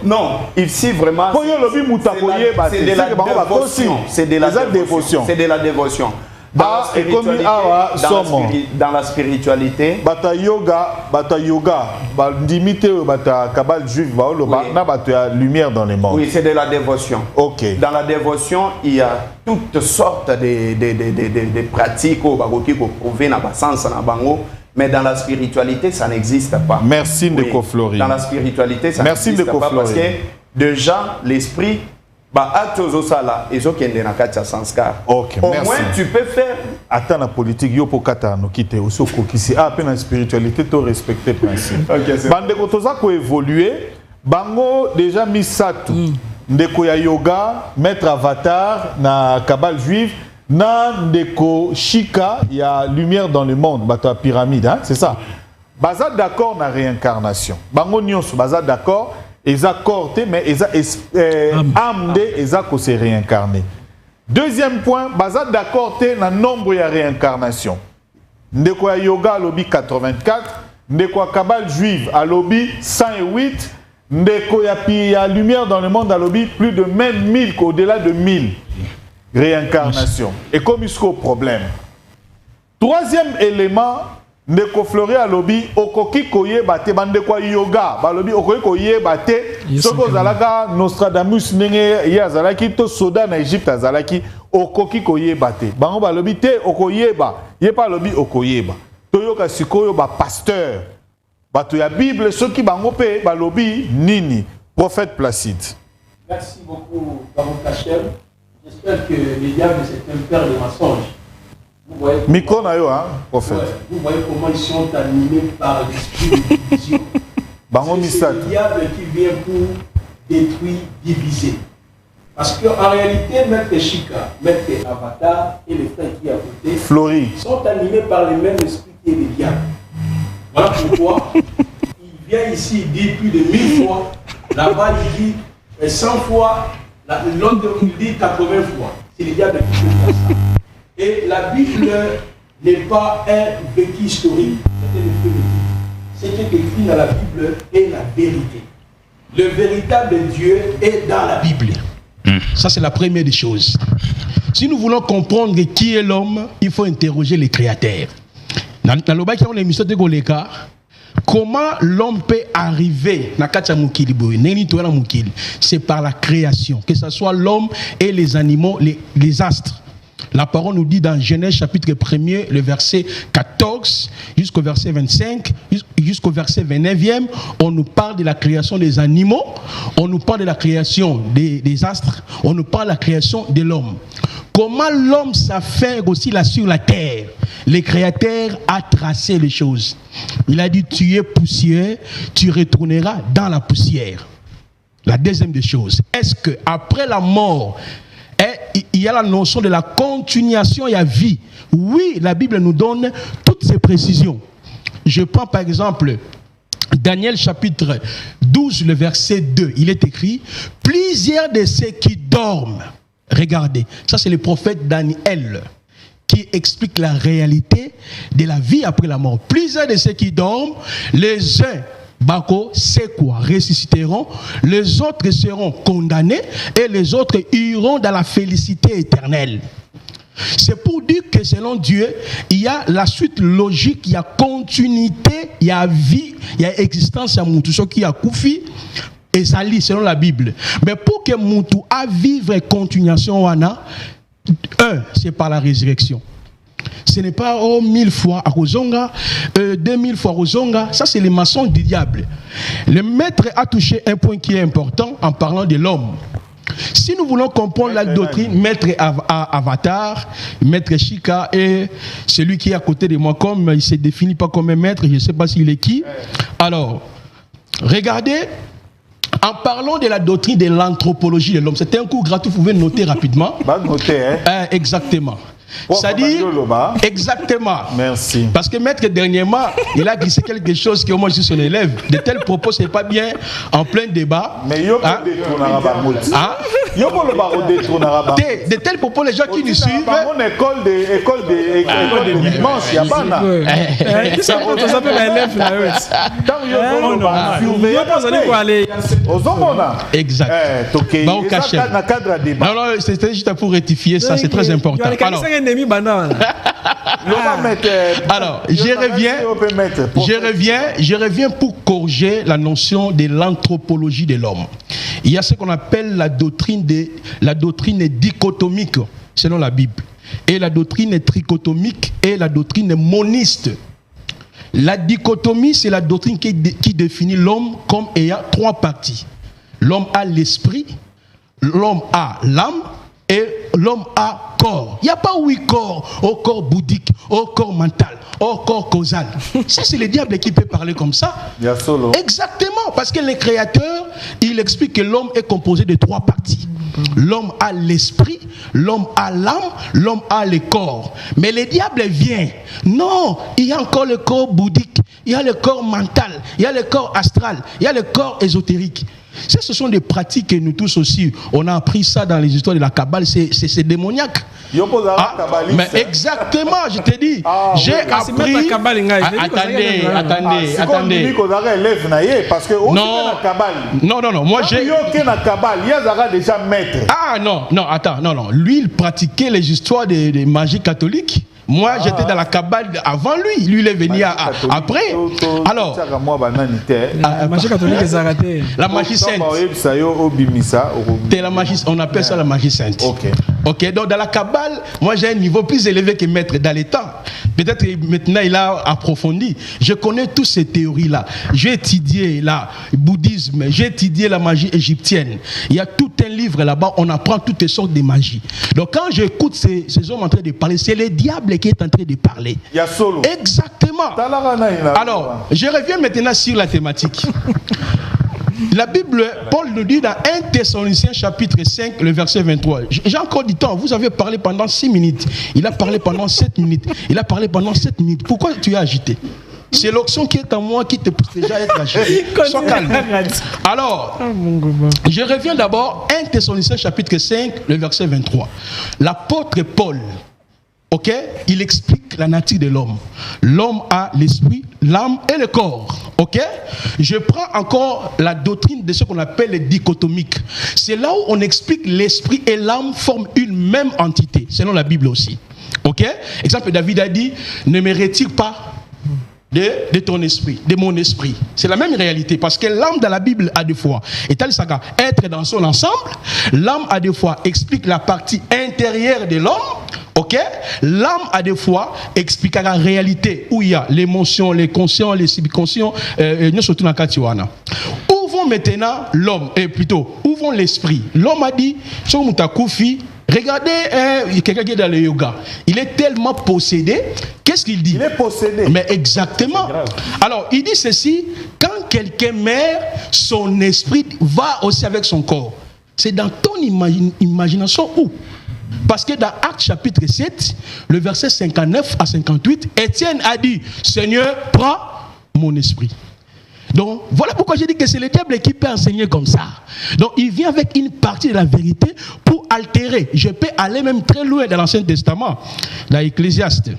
non, ici vraiment. C'est de la dévotion. C'est de la dévotion. C'est de la dévotion. Dans la spiritualité, bata yoga, limité bata kabal juif, bata lumière dans les mondes. Oui, c'est de la dévotion. Ok. Dans la dévotion, il y a toutes sortes de pratiques au bagoki pour prouver na sens na bango, mais dans la spiritualité, ça n'existe pas. Merci de Flori. Dans la spiritualité, ça n'existe pas parce que déjà l'esprit au moins tu peux faire. Attends la politique, yo pokata no kite aussi kokisi. Ah, pe na spiritualité to respecter principe. Bande ko toza ko évoluer, bango déjà misatu. ndeko ya yoga, maître avatar, na Kabbale juive, na ndeko Shika, il y a lumière dans le monde, bato pyramide, hein, c'est ça. Baza d'accord na réincarnation. Bango nyonso baza d'accord, eza corté, mais eza âme de eza ko se réincarner. Deuxième point, baza d'accord te na nombre ya réincarnation. Ndeko ya yoga alobi 84, ndeko ya Kabbale juive alobi 108, ndeko ya lumière dans le monde alobi plus de même 1000, au-delà de 1000 réincarnations. Et comme il y a problème. Troisième élément, ndeko Fleury alobi okoki koye bate bandeko yoga balobi okoki koye bate soko zalaka Nostradamus ndenge ya zalaki to soda na Égypte azalaki okoki koye bate bango balobi te okoyeba ye pa lobi okoyeba toyoka sikoyo ba pasteur bato ya Bible soki bango pe balobi nini prophète Placide. Merci beaucoup Baron Kachem. J'espère que le diable c'est un père de mensonges. Micro na yo, hein, prophète. Ouais, vous voyez comment ils sont animés par l'esprit de division. C'est le diable qui vient pour détruire, diviser. Parce qu'en réalité, Maître Shika, Maître Avatar et les frères qui à côté Fleury sont animés par le même esprit qui est le diable. Voilà pourquoi il vient ici, il dit plus de 1000 fois. Là-bas, il dit 100 fois. L'autre, il dit 80 fois. C'est le diable qui fait ça. Et la Bible n'est pas un vécu historique, c'est ce qui est écrit dans la Bible est la vérité. Le véritable Dieu est dans la Bible. Ça, c'est la première des choses. Si nous voulons comprendre qui est l'homme, il faut interroger les créateurs. Dans le bas qui a l'émission de Goleka, comment l'homme peut arriver c'est par la création, que ce soit l'homme et les animaux, les astres. La parole nous dit dans Genèse chapitre 1er, le verset 14 jusqu'au verset 25, jusqu'au verset 29e, on nous parle de la création des animaux, on nous parle de la création des astres, on nous parle de la création de l'homme. Comment l'homme s'affaire aussi là sur la terre? Le Créateur a tracé les choses. Il a dit, tu es poussière, tu retourneras dans la poussière. La deuxième des choses, est-ce que après la mort, il y a la notion de la continuation et la vie? Oui, la Bible nous donne toutes ces précisions. Je prends par exemple Daniel chapitre 12, le verset 2. Il est écrit, plusieurs de ceux qui dorment. Regardez, ça c'est le prophète Daniel qui explique la réalité de la vie après la mort. Plusieurs de ceux qui dorment, les uns Bako, c'est quoi? Ressusciteront, les autres seront condamnés et les autres iront dans la félicité éternelle. C'est pour dire que selon Dieu, il y a la suite logique, il y a continuité, il y a vie, il y a existence, il y a Moutou, ce qui a Koufi, et ça lit selon la Bible. Mais pour que Moutou a vivre continuation, c'est par la résurrection. Ce n'est pas 1000 fois à Rozonga, 2000 fois à Rozonga. Ça, c'est les maçons du diable. Le maître a touché un point qui est important en parlant de l'homme. Si nous voulons comprendre la doctrine, maître Avatar, maître Shika et celui qui est à côté de moi, comme il ne se définit pas comme un maître, je ne sais pas s'il est qui. Alors, regardez, en parlant de la doctrine de l'anthropologie de l'homme, c'était un cours gratuit, vous pouvez noter rapidement. Noter, hein? Exactement. C'est-à-dire, exactement. Merci. Parce que maître, dernièrement, il a glissé quelque chose qui au moins je suis son élève. De tels propos, c'est pas bien en plein débat. Mais de tels propos, les gens qui nous suivent. Mon école de dimanche, il y a pas là. Ça s'appelle l'élève là. Exact. Bon, caché. Non, non, c'était juste pour rectifier ça, c'est très important. Alors, je reviens pour corriger la notion de l'anthropologie de l'homme. Il y a ce qu'on appelle la doctrine dichotomique selon la Bible, et la doctrine trichotomique et la doctrine moniste. La dichotomie, c'est la doctrine qui définit l'homme comme ayant trois parties. L'homme a l'esprit, l'homme a l'âme et l'homme a corps. Il n'y a pas 8 corps, au corps bouddhique, au corps mental, au corps causal. Ça, c'est le diable qui peut parler comme ça. Il y a solo. Exactement, parce que le créateur, il explique que l'homme est composé de 3 parties. L'homme a l'esprit, l'homme a l'âme, l'homme a le corps. Mais le diable vient. Non, il y a encore le corps bouddhique, il y a le corps mental, il y a le corps astral, il y a le corps ésotérique. Ce sont des pratiques que nous tous aussi, on a appris ça dans les histoires de la Kabbale, c'est démoniaque. Mais exactement, je te dis, j'ai appris. Attendez. Non, moi j'ai. déjà maître. Ah non, lui il pratiquait les histoires de magie catholique. Moi, j'étais dans la Kabbale avant lui. Lui, il est venu après. Alors, la magie catholique est arrêtée. La magie sainte. On appelle ça la magie sainte. Ok. Donc, dans la Kabbale, moi, j'ai un niveau plus élevé que maître dans les temps. Peut-être maintenant, il a approfondi. Je connais toutes ces théories-là. J'ai étudié le bouddhisme. J'ai étudié la magie égyptienne. Il y a tout un livre là-bas. On apprend toutes sortes de magies. Donc, quand j'écoute ces hommes en train de parler, c'est le diable qui est en train de parler. Il y a solo. Exactement. Alors, je reviens maintenant sur la thématique. La Bible, Paul nous dit dans 1 Thessaloniciens chapitre 5, le verset 23. J'ai encore du temps. Vous avez parlé pendant 6 minutes. Il a parlé pendant 7 minutes. Il a parlé pendant 7 minutes. Pourquoi tu es agité? C'est l'onction qui est en moi qui te pousse déjà à être agité. Sois calme. Alors, je reviens d'abord 1 Thessaloniciens chapitre 5, le verset 23. L'apôtre Paul, ok, il explique la nature de l'homme. L'homme a l'esprit, l'âme et le corps. Ok? Je prends encore la doctrine de ce qu'on appelle les dichotomiques. C'est là où on explique l'esprit et l'âme forment une même entité, selon la Bible aussi. Ok? Exemple, David a dit, ne me retire pas de ton esprit, de mon esprit. C'est la même réalité, parce que l'âme dans la Bible a deux fois. Et tel ça, être dans son ensemble, l'âme a deux fois explique la partie intérieure de l'homme. Ok? L'âme a des fois explique la réalité où il y a l'émotion, les conscients, les subconscients, nous surtout dans Katiwana. Où vont maintenant l'homme, plutôt, où vont l'esprit? L'homme a dit, regardez quelqu'un qui est dans le yoga. Il est tellement possédé. Qu'est-ce qu'il dit? Il est possédé. Mais exactement. Alors, il dit ceci, quand quelqu'un meurt, son esprit va aussi avec son corps. C'est dans ton imagination où? Parce que dans Actes chapitre 7, le verset 59 à 58, Étienne a dit, Seigneur, prends mon esprit. Donc, voilà pourquoi j'ai dit que c'est le diable qui peut enseigner comme ça. Donc, il vient avec une partie de la vérité pour altérer. Je peux aller même très loin dans l'Ancien Testament, dans Ecclésiaste.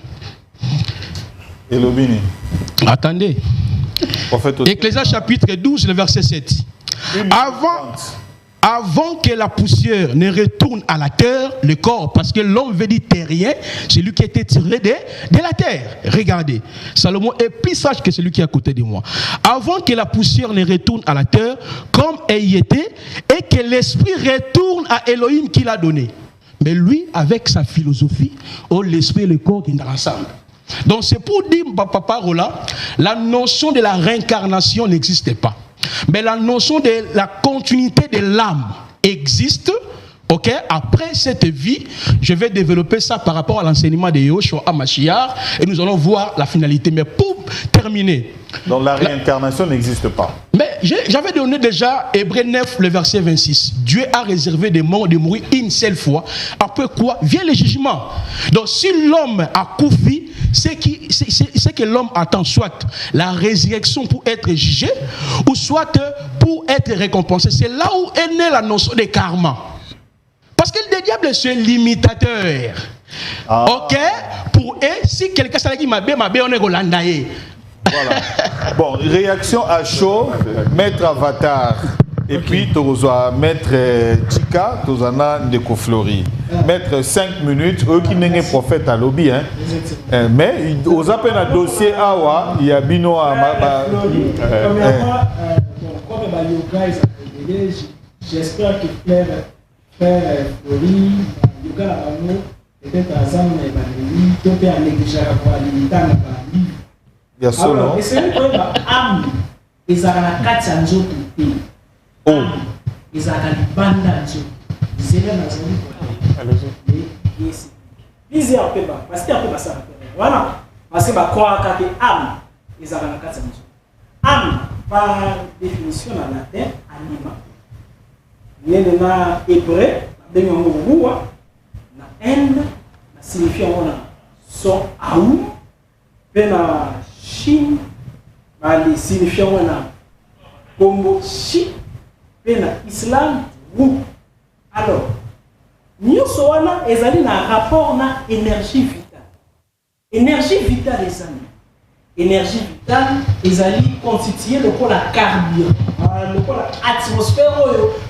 Elobini. Attendez. Ecclésiaste chapitre 12, le verset 7. Avant que la poussière ne retourne à la terre, le corps, parce que l'homme veut dire terrien, c'est lui qui a été tiré de la terre. Regardez, Salomon est plus sage que celui qui est à côté de moi. Avant que la poussière ne retourne à la terre, comme elle y était, et que l'esprit retourne à Elohim qui l'a donné. Mais lui, avec sa philosophie, l'esprit et le corps qui sont ensemble. Donc c'est pour dire, Papa Roland, la notion de la réincarnation n'existe pas. Mais la notion de la continuité de l'âme existe. Ok, après cette vie, je vais développer ça par rapport à l'enseignement de Yoshua HaMashiach et nous allons voir la finalité. Mais pour terminer. Donc la réincarnation n'existe pas. Mais j'avais donné déjà Hébreux 9, le verset 26. Dieu a réservé des morts de mourir une seule fois. Après quoi vient le jugement. Donc si l'homme a couffé, c'est que l'homme attend soit la résurrection pour être jugé, ou soit pour être récompensé. C'est là où est née la notion de karma. Parce que le diable c'est l'imitateur. Ok? Pour eux, si quelqu'un s'est dit ma bé, on est golandaye. Voilà. Bon, réaction à chaud, maître Avatar. Et puis, tu as maître Chika, tu as Ndeko Flori. Maître 5 minutes, eux qui n'est prophète à lobby. Hein. Mais, aux appels à dossier Awa, il y a Bino à j'espère que frère Flori, yoga peut-être à Zam et Baneli, tu peux aller déjà pour l'imitant. Il y a solo. Alors, c'est le problème. Âme, ils ont la carte en zone. Oh. Ils ont la bande en zone. C'est là dans zone. Plusieurs peu bas, parce que un peu ça. Voilà, parce que croire que âme, ils ont la carte. Âme, par définition en latin, anima. Il y a hébreu, dans le mot na Inde, signifie son aoum, puis na Chine, signifie Congo chi, puis na Islam ou. Alors, nous sommes en rapport à l'énergie vitale. Énergie vitale, les amis. Énergie vitale, ils allaient constituer le carburant, l'atmosphère.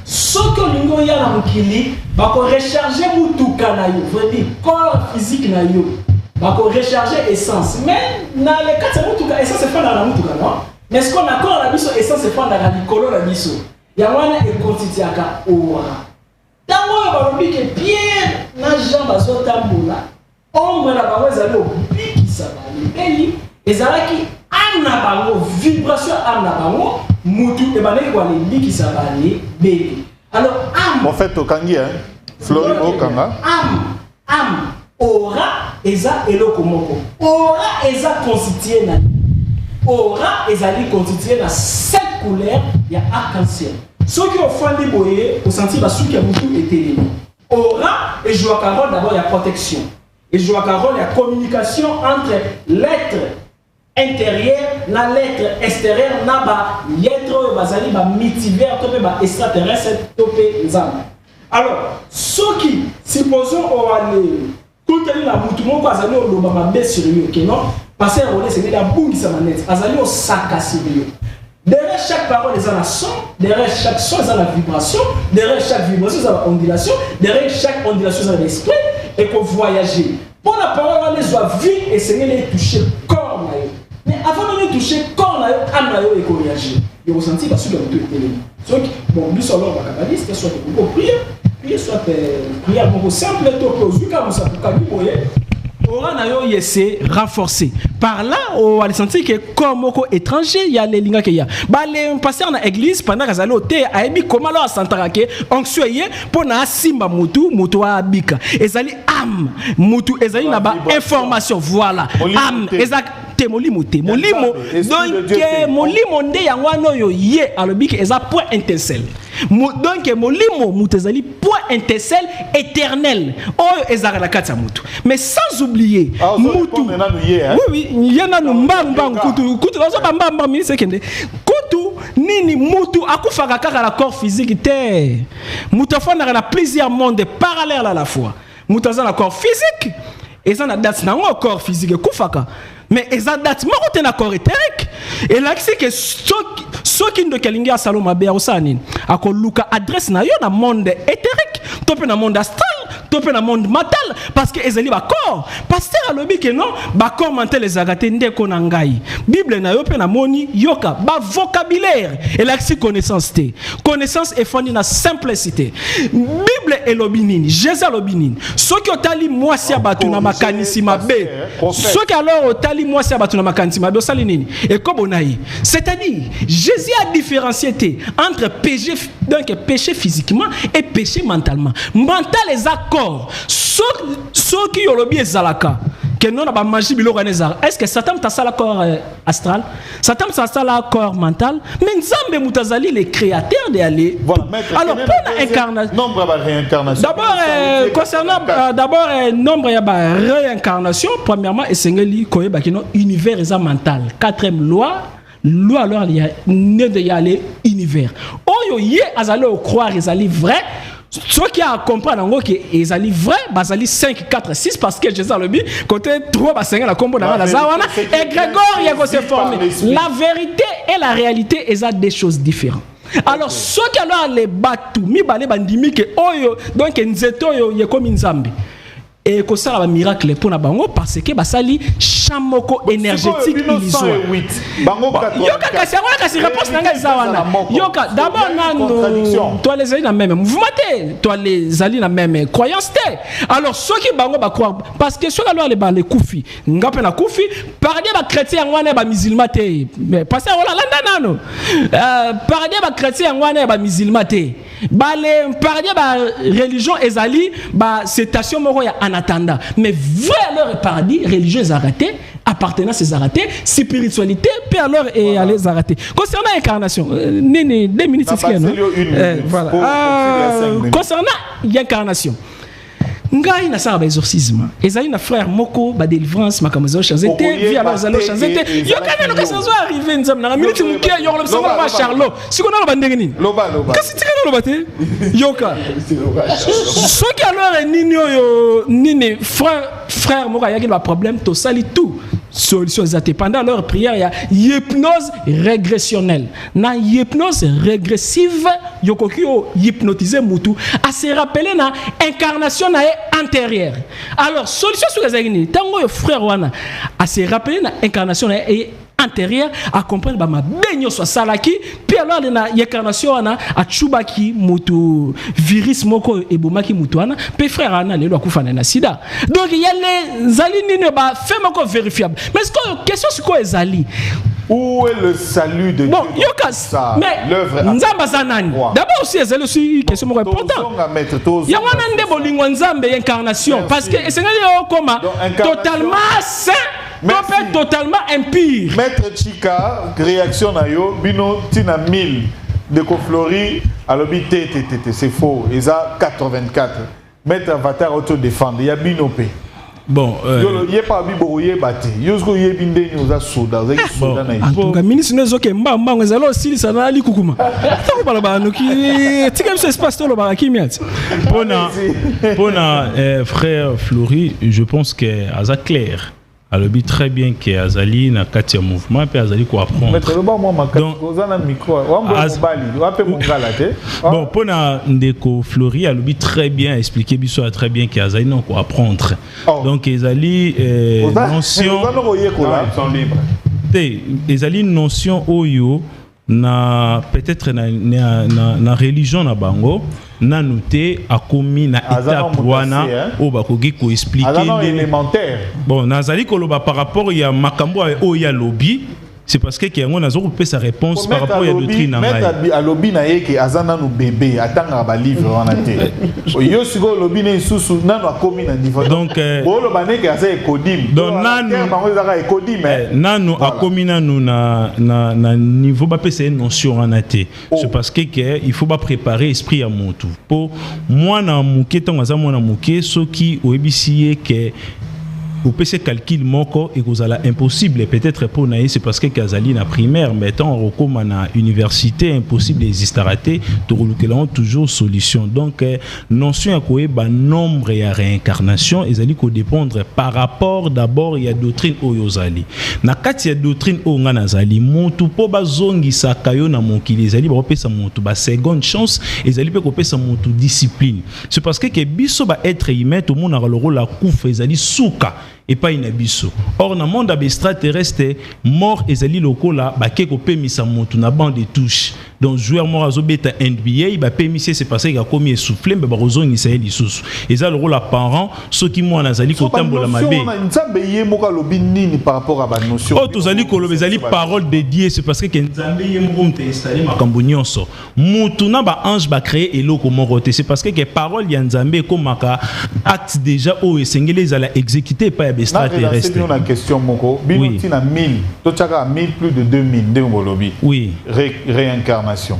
Ce que nous avons dans le Kili, va recharger le corps physique, va recharger essence. Mais dans le cas de l'essence, c'est pas dans la moutuka, non? Mais ce qu'on a encore la mission, essence, c'est pas dans la nicolo, la mission. Il y a un constitué à aura. Dans le monde, que Pierre n'a jamais tamboula. Ombre la parole, ils allaient au pic, ça va aller. Ezalaki amna bango vibration amna bango mutu e baneki kwa les qui ça va aller bébé. Alors am en fait okangi hein Flori okanga am aura eza eloko moko. Aura eza constitué na aura ezali constitué na 7 couleurs ya arc-en-ciel. Ceux qui ont fandi boye au senti ba suki ya mutu était aura et joue un rôle d'abord ya protection. Et joue un rôle ya communication entre l'être intérieur, la lettre extérieure, na ba lettre bazali ba multivers, topé ba extraterrestre, topé nzambe. Alors, ceux qui supposons on aller contenir la moutumo bazali au loba mabe sur eux, que non, passer à rouler c'est la boum qui ça manette, azali au sac à eux. Derrière chaque parole ils ont un son, derrière chaque son ils ont la vibration, derrière chaque vibration ils ont la ondulation, derrière chaque ondulation ils ont l'esprit et qu'on voyager. Pour la parole on les voit vivre et c'est les toucher corps na eux. Mais avant de toucher corps na eux, âme na eux et qu'on réagit. Ils ont senti parce que le tout est donc bon, lui sur l'ordre kabbaliste, soit pour prier, soit prière beaucoup simple, tout pour zuka musa pour kabiboye. Aura na yo yese renforcé. Par là, on a senti que comme étranger, il y a les linga qu'il y a. Bah les pasteurs dans l'église pendant qu'ils allaient au thé, a émis comment leur santarake, anxioyé pour na simba mutu abika. Ezali am mutu ezali na ba information voilà. Am ezak molimo te molimo donc molimo nde yango wana yo ye alobiki eza point intensel. Donc molimo mutu ezali point intensel éternel. Oyo ezaka na kati ya mutu. Mais sans oublier mutu. Oui, il y en a no mbang kutu lozo bamba ministre kende kutu nini mutu akufaka kaka la corps physique te mutu afana na plusieurs mondes parallèles à la fois mutu azana na corps physique et ça na date na corps physique kufaka mais eza date moko te na corps éthérique et là c'est que soki ndo kelingi asalo mabe ya nini akoluka adresse na yo na monde éthérique tope na monde astral tope na monde mental parce que ezali ba corps pasteur alobi que non ba corps mental ezagate ndeko na ngai bible na yo pe na moni yoka ba vocabulaire et là c'est connaissance est fondée na simplicité bible elobi nini Jésus alobi nini soki otali mwasi ya batu na makanisi mabe soki alors otali mwasi ya batu na makanisi mabe osali nini et comme on a c'est-à-dire Jésus a différencié entre péché physiquement et péché mentalement. Mental les accords. Ceux qui ont le biais zalaka. Que non a magie bilorganezar. Est-ce que Satan t'a ça corps astral? Satan t'a ça corps mental? Mais Nzambe Mutazali les créateurs d'aller. Voilà. Alors pour l'incarnation. Nombre de réincarnation. D'abord concernant nombre de réincarnation. Premièrement essengeli koyeba kino univers est mental. Quatrième loi alors il y a né de y aller univers. Oyo ye azali au croire ezali vrai. Ceux qui a comprendre en que ezali vrai, bazali 5 4 6 parce que Jésus le dit côté 3 ba 5 la combo dans la zawana et Grégor il a se formé. La vérité et la réalité eza des choses différentes. Alors ceux qui alors les batu mi balé bandimi que oyo donc nzeto yo ye comme nzambe. Et que ça va miracle pour na bango parce que basali chamoko énergétique illusoire. Yoka kasi ngona kasi réponse nanga zawana. Yoka d'abord nano toi les ali na même mouvement toi les ali na même croyance té. Alors ceux qui bango ba croire parce que ceux alors les ba les koufi ngape na koufi paradis ba chrétien ngwana ba musulman té. Mais parce que on la landa nano. Paradis ba chrétien ngwana ba musulman té. les paradis religion ezali citation moko ya en attendant mais vrai leur paradis religion est arrêté appartenance est arrêté spiritualité puis alors et aller arrêter concernant l'incarnation 2 minutes c'est ce qu'il y a voilà concernant l'incarnation ngai na sala ba exorcisme ezali na frère moko ba délivrance makamozo chanzete via alors zalo chanzete yo kana no kasanzo arriver nzam na minute mukia yo lo sanga ba Charlot sikona lo bandenge nini loba kasi tikana lo bate yoka soki alors nini yo nini frère moko yaki ba problème to sali tout solution zate pendant leur prière il y a hypnose régressionnelle na hypnose régressive yokoki yo hypnotiser mutu à se rappeler na incarnation na antérieure alors solution sur les agni tango yo frère wana à se rappeler na incarnation na antérieure à comprendre ba mabenyo so salaki puis alors na incarnation wana a chubaki mutu virus moko ebomaki mutu wana pe frère ana lelo akufana na sida donc il y a les zalini ne ba fait moko vérifiable mais ce que question sur quoi ezali où est le salut de Dieu mais nzamba zanani d'abord aussi ezali aussi question moko important ya wana nde bolingo nzambe incarnation parce que esengeli yo koma totalement saint totalement impire. Maître Chika, réaction na yo, bino tina 1000 de Koflori, alors c'est faux, ils ont 84. Maître Avatar auto-défendre, il y a bino pe. Bon, il n'y a pas biborouillé batté. Yosko yé binde nous a soda, vous avez soda na en tout cas, ministre nous oké mba nous allons aussi ça na ali kukuma. Tako bala ba no ki tika se passe to lo ba ki miat. Pona frère Flori, je pense que aza clair. Alors, il très bien que Azali n'a qu'à tirer mouvement, puis Azali quoi apprendre. Bon, pour la Ndeko Flori, alors il très bien expliqué, il très bien que Azali n'a quoi apprendre. Donc, Azali notion. Azali notion oyo na peut-être na religion na bango. Na noté a commis na étape wana o ba ko expliquer élémentaire. Bon nazali koloba par rapport ya makambo o ya lobby c'est parce que qu'il y a on a pas sa réponse par rapport à la doctrine na ngai a lobby na yeke azana no bébé atanga ba livre wana te yo siko lobby na isusu nano a commis na niveau donc bo lo baneke asa ekodim donc nano bango zaka ekodim nano a commis nano na niveau ba pesa notion wana te c'est parce que il faut pas préparer esprit à mon tout pour moi na muke tonga za mona muke soki oebisiye que au PC calcul moko et que ça impossible peut-être pour naï c'est parce que Kazali na primaire mais tant recommande na université impossible existaraté toujours solution donc notion à quoi ba nombre et réincarnation ezali ko dépendre par rapport d'abord il y a doctrine oyozali na kati ya doctrine o ngana zali montu po bazongi sakayo na mokili ezali ba pesa montu ba seconde chance ezali pe ko pesa montu discipline c'est parce que biso ba être humain tout monde a le rôle la kufa ezali suka et pas une abisso. Or, dans le monde extraterrestre, mort ezali lokola ba keko pemisa motu na bande de touche. Donc joueur mort azo beta NBA, ba pemisa c'est parce qu'il a commis souffler ba rozo ni saeli susu. Eza le rôle à parents ceux qui moi nazali ko tambola mabe. Nzambe ye moka lobi nini par rapport à ba notion. Oh tozali ko lobezali parole dédiée c'est parce que Nzambe ye moko mte installer makambo nyonso. Mutu na ba ange ba créer eloko morote c'est parce que parole ya Nzambe ko maka acte déjà o esengeli za la exécuter pas extraterrestre. C'est une question moko. Binoti na 1000, to tchaka 1000 plus de 2000 de ngolobi. Oui. Réincarnation.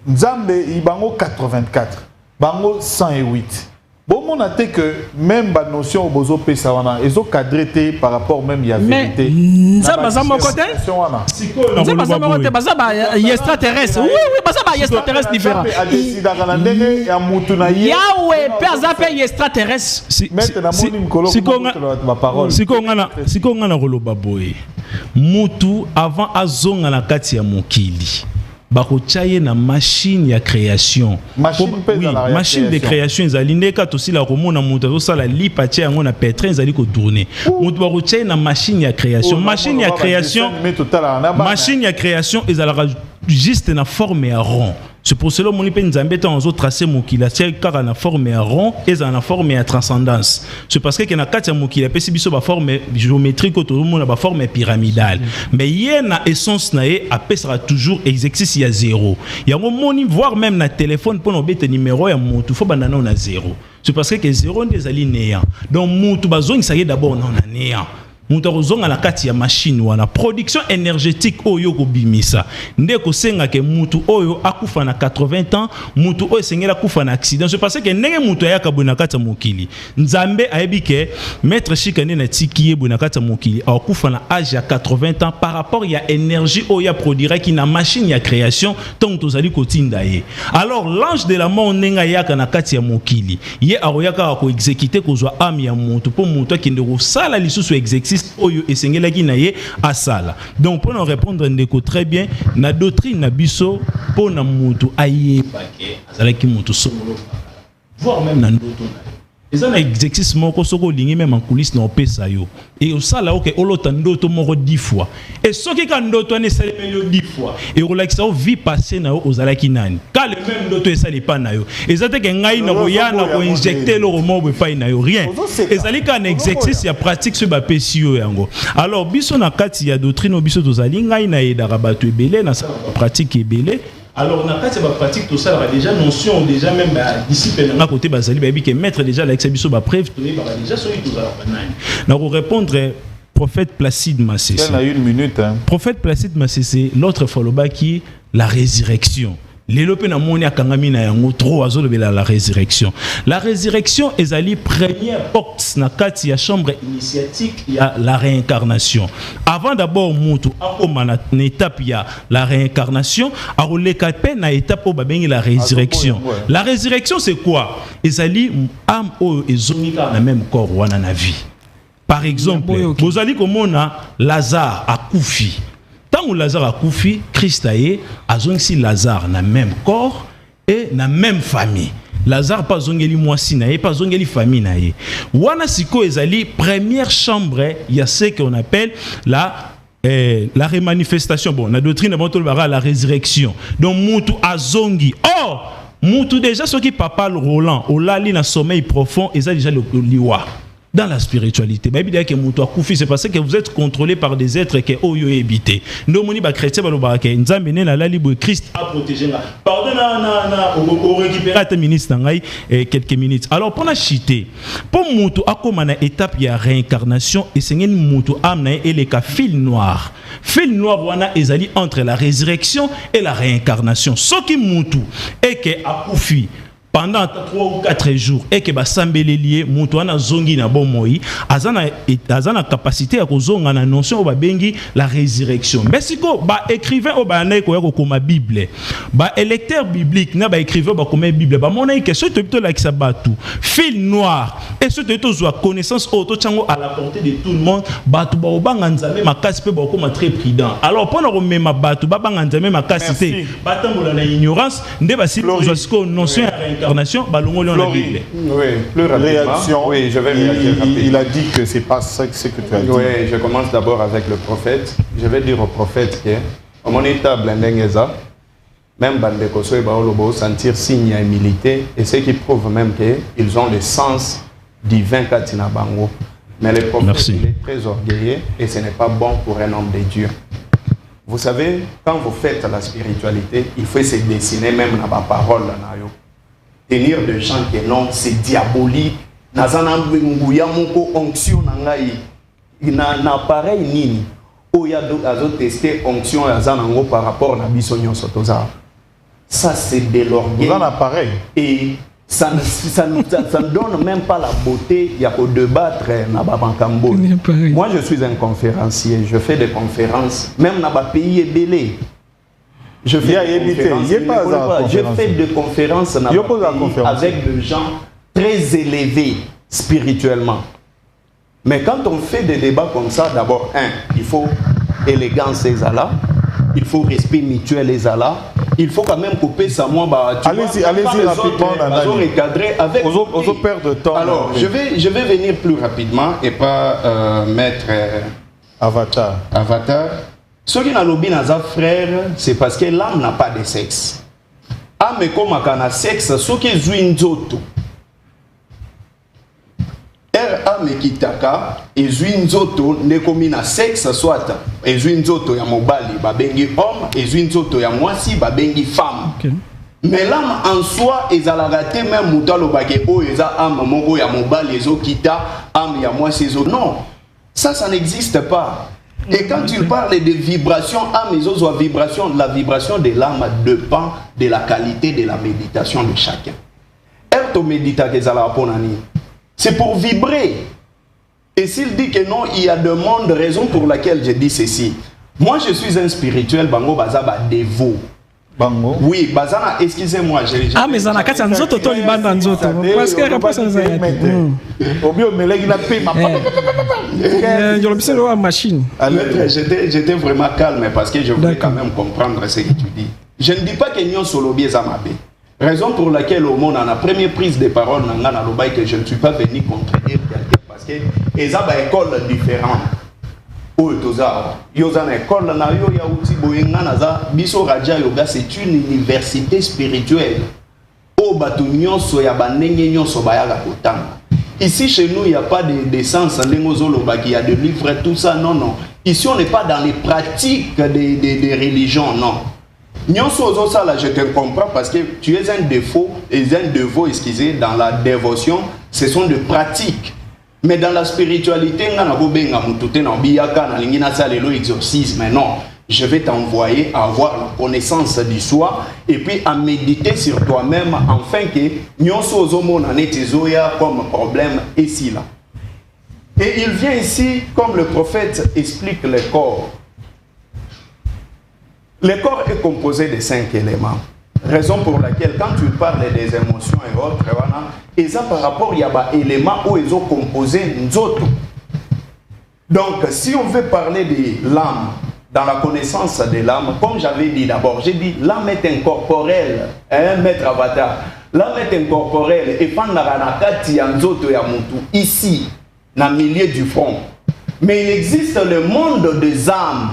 Nzambe ibango 84, bango 108. Bon on a dit que même la notion bozo pesa wana ezo cadré par rapport même il y a vérité. Nzamba za mon côté. Nzamba za mon côté baza ba extraterrestre. Oui baza ba extraterrestre différent. A décidé dans ndenge ya mutu na ye. Yawe pesa pe extraterrestre. Mettre na moni nkolo ba parole. Siko ngana koloba boye. Mutu avant azonga na kati ya mokili. Bakochaye na machine ya création. Machine de création ezali ndeka to sila komona mutu to sala lipache yango na pétrin ezali ko tourner. Mutu bakochaye na machine ya création. Machine ya création ezala juste na forme ya rond. C'est pour cela que mon épée Nzambe est en tracé mokila car en forme rond et en forme à transcendance. C'est parce que na katia mokila pesi biso ba forme géométrique autour monde ba forme pyramidale. Mais hier na essence na e sera toujours exercice ya zéro. Il y a moni voir même na téléphone pour obete numéro ya motu faut bandana na zéro. C'est parce que zéro des alinéa. Donc motu bazong ça y est d'abord na néant. Mutarozonga na kati ya machine wana production énergétique oyo ko bimisa ndeko senga ke mutu oyo akufa na 80 ans mutu oyo sengela kufa na accident c'est parce que ndenge mutu ayaka bona kati ya mokili Nzambe ayebike maître Chikane na tikiye bona kati ya mokili akufa na âge ya 80 ans par rapport ya énergie oyo produira ki na machine ya création tant tozali kotinda ye alors l'ange de la mort nenga yaka na kati ya mokili ye aroyaka ko exécuter kozwa âme ya mutu po mutu ki ndeko sala lisusu exécuter oyo esengelaki na ye asala. Donc pour nous répondre ndeko très bien na doctrine na biso pour na mutu ayebake azalaki mutu solo voire même na ndoto na et ça na exercice moko soko lingi même en coulisses na opesa yo et osala oke olota ndoto moko 10 fois et soki ka ndoto ne salemeli yo 10 fois et relaxa o vie passer na yo ozalaki nani ka le même ndoto esali pa na yo et ça te ke ngai na boyana ko injecter le romo be pa na yo rien et ça li ka na exercice ya pratique sur ba pesi yo yango alors biso na kati ya doctrine biso tozali ngai na yedaka bato ebele na sa pratique ebele. Alors, dans le cas de la pratique, tout ça, déjà, notion, déjà, même, discipline, à côté, Bazali, qui mettre déjà l'exhibition, preuve, déjà, sur tout ça, donc, répondre, prophète Placide Massé. Il y a une minute, hein. Prophète Placide Massé, c'est l'autre follow-back qui la résurrection. Les lopes na moni akangami na yango trop azolo bela la résurrection. La résurrection est la première porte na kati ya chambre initiatique ya la réincarnation. Avant d'abord mutu akoma na étape ya la réincarnation, aroleka pe na étape o babengi la résurrection. La résurrection c'est quoi? Ezali âme o ezomika na même corps wana na vie. Par exemple, bozali komona Lazare akufi. Tant que Lazare a koufi, Christ a eu, Lazare na même corps et na même famille. Lazare pas zongeli moisi na ye, pas zongeli famille na ye. Wana siko ezali première chambre, il y a ce qu'on appelle la remanifestation. Bon, la doctrine de la résurrection. Donc mutu azongi. Oh, mutu déjà ce qui papa Roland, olali na sommeil profond, ezali déjà le liwa. Dans la spiritualité, c'est parce que vous êtes contrôlé par des êtres qui ont habité. Nous, les chrétiens, Christ a protégé. Pardon, on récupère quelques minutes. Alors, pour la chité, pour Moutou, à comme une étape de réincarnation, et c'est une Moutou âme et les cas fil noir. Fil noir, voilà, ezali entre la résurrection et la réincarnation. Ce qui Moutou et qui a koufi pendant 3 ou 4 jours et que ba sambelé lié mutuana zongi na bomoi azana capacité à kozonga na notion ba bengi la résurrection mais siko ba écrivain o ba na ko yako koma bible ba électeur biblique na ba écrivain ba koma bible ba mona que ce to la ki sabatu fil noir et ce to zo connaissance auto chango à la portée de tout le monde batu ba obanga nzambe makasi pe ba koma très prudent alors pendant ko mema batu ba banga nzambe makasi te batambola na ignorance nde ba siko zo siko notion incarnation, oui, plus rapidement. Réaction. Oui, je vais réagir rapidement. Il a dit que c'est pas ça que tu as dit. Oui, je commence d'abord avec le prophète. Je vais dire au prophète que, à mon état, même Bandeko Soe Baolobo sentir signe à humilité, et ce qui prouve même qu'ils ont le sens divin Katina Bango. Mais le prophète, il est très orgueilleux et ce n'est pas bon pour un homme de Dieu. Vous savez, quand vous faites la spiritualité, il faut se dessiner même dans la parole. Tenir de gens que non, c'est diabolique. Nazana nguya moko onction nangai. Na pareil nini. Oya do azo tester onction yazana ngo par rapport na bisonyo sotoza. Ça c'est de l'orgueil. Vous en appareil. Et ça ne donne même pas la beauté. Il y a qu'au débattre na babankambo. Moi je suis un conférencier. Je fais des conférences. Même dans les pays ébélés. Je fais des conférences avec des gens très élevés spirituellement. Mais quand on fait des débats comme ça, d'abord, il faut élégance et zala, il faut respect mutuel et zala, il faut quand même couper ça. Allez-y rapidement. Avec aux pères de temps. Alors, je vais venir plus rapidement et pas mettre Avatar. Ce qui n'a pas de frère, c'est parce que l'âme n'a pas de sexe. ame komaka na sexe soki ezwi nzoto ame kitaka ezwi nzoto nekomi na sexe soit ezwi nzoto ya mobali babengi homme ezwi nzoto ya mwasi babengi femme. Okay. Mais l'âme en soi ezalaka te même mutu alobaki oyo eza âme moko ya mobali ezokita âme ya mwasi ezo non, ça n'existe pas. Et quand il parle de vibration, âme ezozwa vibration, la vibration de l'âme dépend de la qualité de la méditation de chacun. Erto médita kezala ponani, c'est pour vibrer. Et s'il dit que non, il y a de monde, raison pour laquelle je dis ceci. Moi je suis un spirituel, bango bazaba dévot. Bango. Oui, bazana, excusez-moi, ah mais zana kati nzoto to libanda nzoto parce que réponse ça obio melegi na pe ma je le sais la machine. J'étais vraiment calme parce que je voulais quand même comprendre ce que tu dis. Je ne dis pas que nyon solobi zamabe. Raison pour laquelle au monde, à la première prise de parole, que je ne suis pas venu contredire quelqu'un parce que les écoles différentes. C'est une université spirituelle. Ici chez nous, il n'y a pas de sens, il y a des livres, tout ça, non, non. Ici, on n'est pas dans les pratiques des religions, non. Je te comprends parce que tu es un défaut, excusez, dans la dévotion, ce sont des pratiques. Mais dans la spiritualité, mais non, je vais t'envoyer à avoir la connaissance du soi et puis à méditer sur toi-même afin que nous comme problème ici là. Et il vient ici, comme le prophète explique le corps. Le corps est composé de 5 éléments. Raison pour laquelle, quand tu parles des émotions et autres, et ça par rapport il y a des éléments où ils ont composé d'autres. Donc, si on veut parler de l'âme, dans la connaissance de l'âme, comme j'avais dit d'abord, j'ai dit l'âme est incorporelle, un maître avatar. L'âme est incorporelle et ici, dans le milieu du front. Mais il existe le monde des âmes.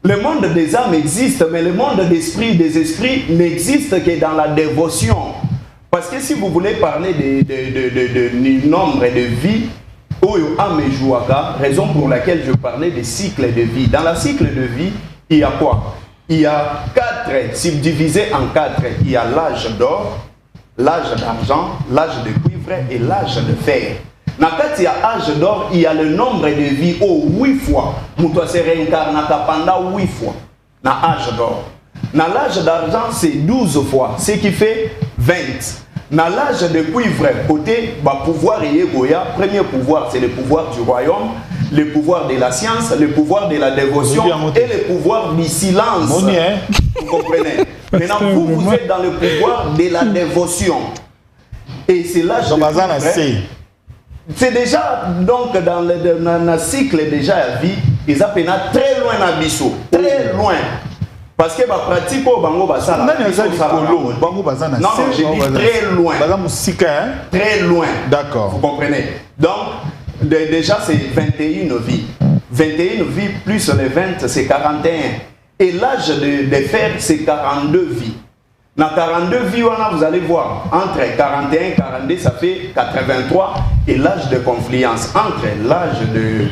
Le monde des âmes existe, mais le monde des esprits n'existe que dans la dévotion. Parce que si vous voulez parler de nombre et de vie, raison pour laquelle je parlais des cycles de vie. Dans la cycle de vie, il y a quoi? Il y a 4, subdivisés en 4. Il y a l'âge d'or, l'âge d'argent, l'âge de cuivre et l'âge de fer. Dans il y a âge d'or, il y a le nombre de vies 8 fois. Moutoua se réincarne pendant 8 fois. Dans l'âge d'or. Dans l'âge d'argent, c'est 12 fois. Ce qui fait 20. Dans l'âge de cuivre, côté pouvoir et Goya, premier pouvoir, c'est le pouvoir du royaume, le pouvoir de la science, le pouvoir de la dévotion et le pouvoir du silence. Vous comprenez? Maintenant, vous êtes dans le pouvoir de la dévotion. Et c'est l'âge de cuivre. C'est déjà, donc, dans le cycle déjà à vie, ils appellent très loin à Bissot. Très loin. Parce que ma pratique au Bango Bassa. Non, j'ai dit très loin. Très loin. D'accord. Vous comprenez? Donc, déjà, c'est 21 vies. 21 vies plus les 20, c'est 41. Et l'âge de fer, c'est 42 vies. Dans 42 vies, vous allez voir, entre 41 et 42, ça fait 83. Et l'âge de confluence, entre l'âge de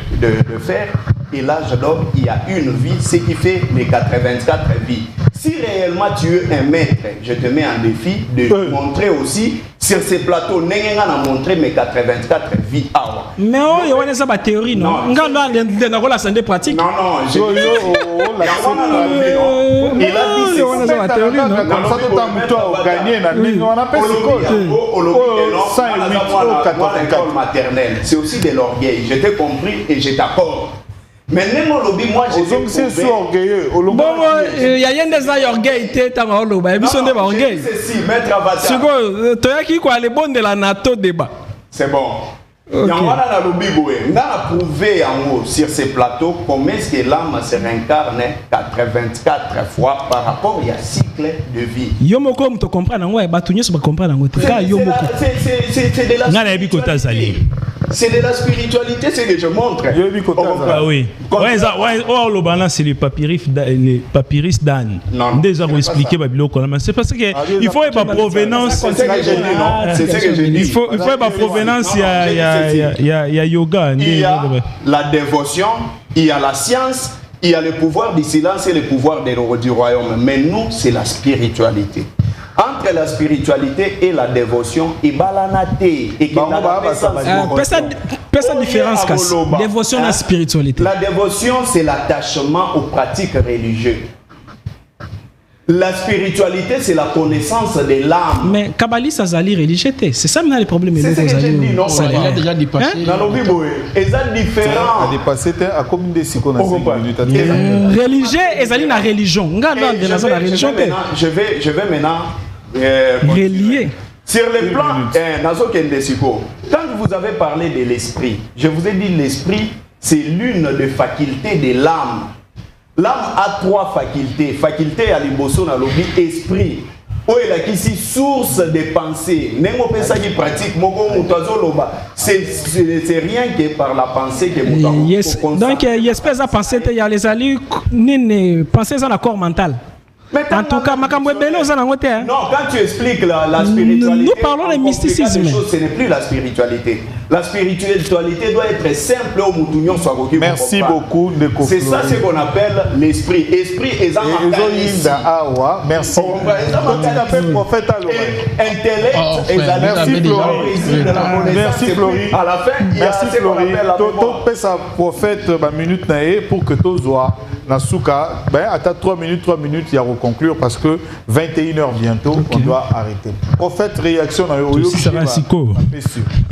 fer et l'âge d'or, il y a une vie, ce qui fait les 84 vies. Si réellement tu es un maître, je te mets en défi de montrer aussi sur ces plateaux, Nengenga a montré mes 84 vies. Mais il y a une théorie, non? Non, la santé pratique. Non, il a dit c'est théorie, non? Comme ça, tout un mouton gagné, on appelle maternelle. C'est aussi de l'orgueil. Je t'ai compris et je t'accorde. Mais même lobby, moi j'ai c'est orgueilleux. Bon, il y a un des orgueils, tu es en lobby. Ils sont des orgueils. C'est si, maître avatar. C'est quoi? Tu as qui quoi? Les bons de la NATO débat. C'est bon. Il y a un lobby, on a prouvé en haut sur ces plateaux comment est-ce que l'âme se réincarne 84 fois par rapport à un cycle de vie. Yomoko, tu comprends? Ouais, Batounia, tu comprends? C'est de la spiritualité. C'est de la spiritualité, c'est que je montre. Ah oui. C'est les papyrus d'Anne. Déjà, vous expliquez, c'est parce que il faut être provenance. C'est ce que j'ai dit, non? C'est ce que j'ai dit. Il faut être provenance, il y a yoga. Il y a la dévotion, il y a la science, il y a le pouvoir du silence et le pouvoir du royaume. Mais nous, c'est la spiritualité. Entre la spiritualité et la dévotion, il y a la différence. Dévotion et la spiritualité. La dévotion, c'est l'attachement aux pratiques religieuses. La spiritualité, c'est la connaissance de l'âme. Mais Kabbalah, ça zali religieux. C'est ça maintenant le problème. C'est ce que j'ai dit, non? Il a déjà dépassé. Et ça différent. Dépassé à combien de secondes? Religieux et zali na religion. Je vais maintenant relier. sur le plan quand vous avez parlé de l'esprit, je vous ai dit l'esprit, c'est l'une des facultés de l'âme. L'âme a trois facultés. Faculté à l'imbosso na lobi esprit. Où est la ici source de pensée. Nengo pesa qui pratique moko mutazo loba. C'est rien que par la pensée que mutazo. Yes. Donc il y a espèce à penser il y a les alliés ni penser dans l'accord mental. En tout cas, non, quand tu expliques la spiritualité, nous parlons de mysticisme. Ce n'est plus la spiritualité. La spiritualité doit être simple au Moutounion soit. Merci beaucoup de c'est ça ce qu'on appelle l'esprit. Esprit est un merci. Prophète intellect et merci Flori. À la fin, merci Flori. Tu sa prophète minute pour que tu sois Nasuka. Attends 3 minutes, il y a conclure parce que 21h bientôt, on doit arrêter. Prophète, réaction à Yoyo.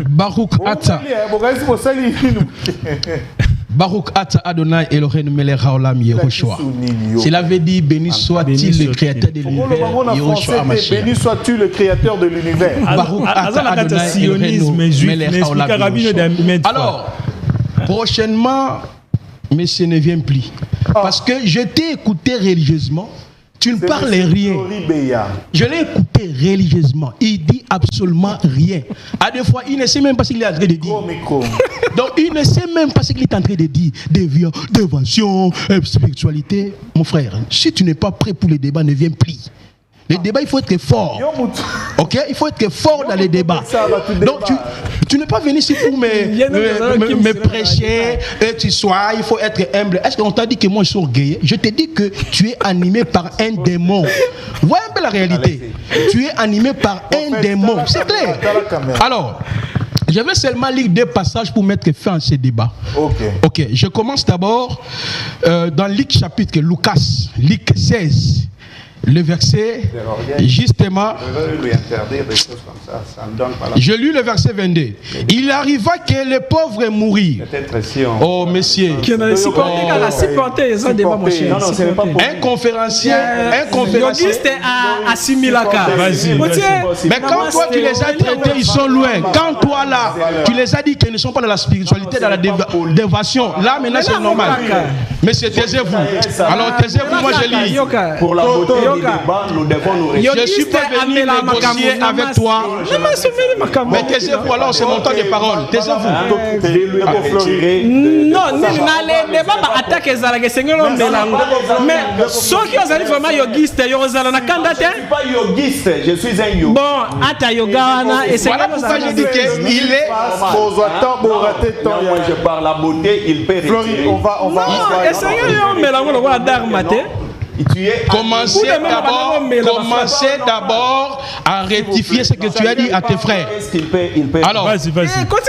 Baruch Ata. Baruch Ata Adonai Elohim Melech Haolam Yehoshua. S'il avait dit béni soit-il le créateur de l'univers, Yehoshua Mashiach. Béni sois-tu le créateur de l'univers. Baruch Ata Adonai Elohim Melech Haolam Yehoshua. Alors, prochainement, mais ce ne vient plus. Parce que je t'ai écouté religieusement. Tu ne parles rien. Je l'ai écouté religieusement. Il dit absolument rien. À des fois, il ne sait même pas ce qu'il est en train de dire. Donc, il ne sait même pas ce qu'il est en train de dire. Dévotion, spiritualité. Mon frère, si tu n'es pas prêt pour le débat, ne viens plus. Le débat, il faut être fort. Ok? Il faut être fort dans les débats. Donc, tu n'es pas venu ici pour me prêcher, et tu sois, il faut être humble. Est-ce qu'on t'a dit que moi je suis orgueilleux? Je te dis que tu es animé par un démon. Vois un peu la réalité. Tu es animé par un démon. C'est clair. Alors, je vais seulement lire 2 passages pour mettre fin à ce débat. Ok. Je commence d'abord dans Luc chapitre, Luc 16. Le verset, justement, je lis le verset 22. Il arriva que le pauvre mourit. Oh, monsieur. Un conférencier. Mais quand toi, tu les as traités, ils sont loin. Quand toi, là, tu les as dit qu'ils ne sont pas dans la spiritualité, dans la dévotion, là, maintenant, c'est normal. Mais c'est taisez-vous. Alors, taisez-vous, moi, je lis. Pour la beauté du débat, nous devons nous réjouir. Je suis pas venu négocier avec toi. Mais taisez-vous, alors, c'est mon temps de parole. Taisez-vous. Non, les débats attaquent les Zalagé, Seigneur, mais ceux qui ont vraiment yogiste, ils ont un candidat. Je ne suis pas yogiste, je suis un yoga. Bon, Ata Yoga, et c'est voilà pourquoi je dis qu'il est. Moi, je parle la beauté, il peut retirer. On va. Non, et Seigneur, mais là, on va dar maté. Commencez d'abord à rectifier ce que tu as dit à tes frères. Alors, vas-y.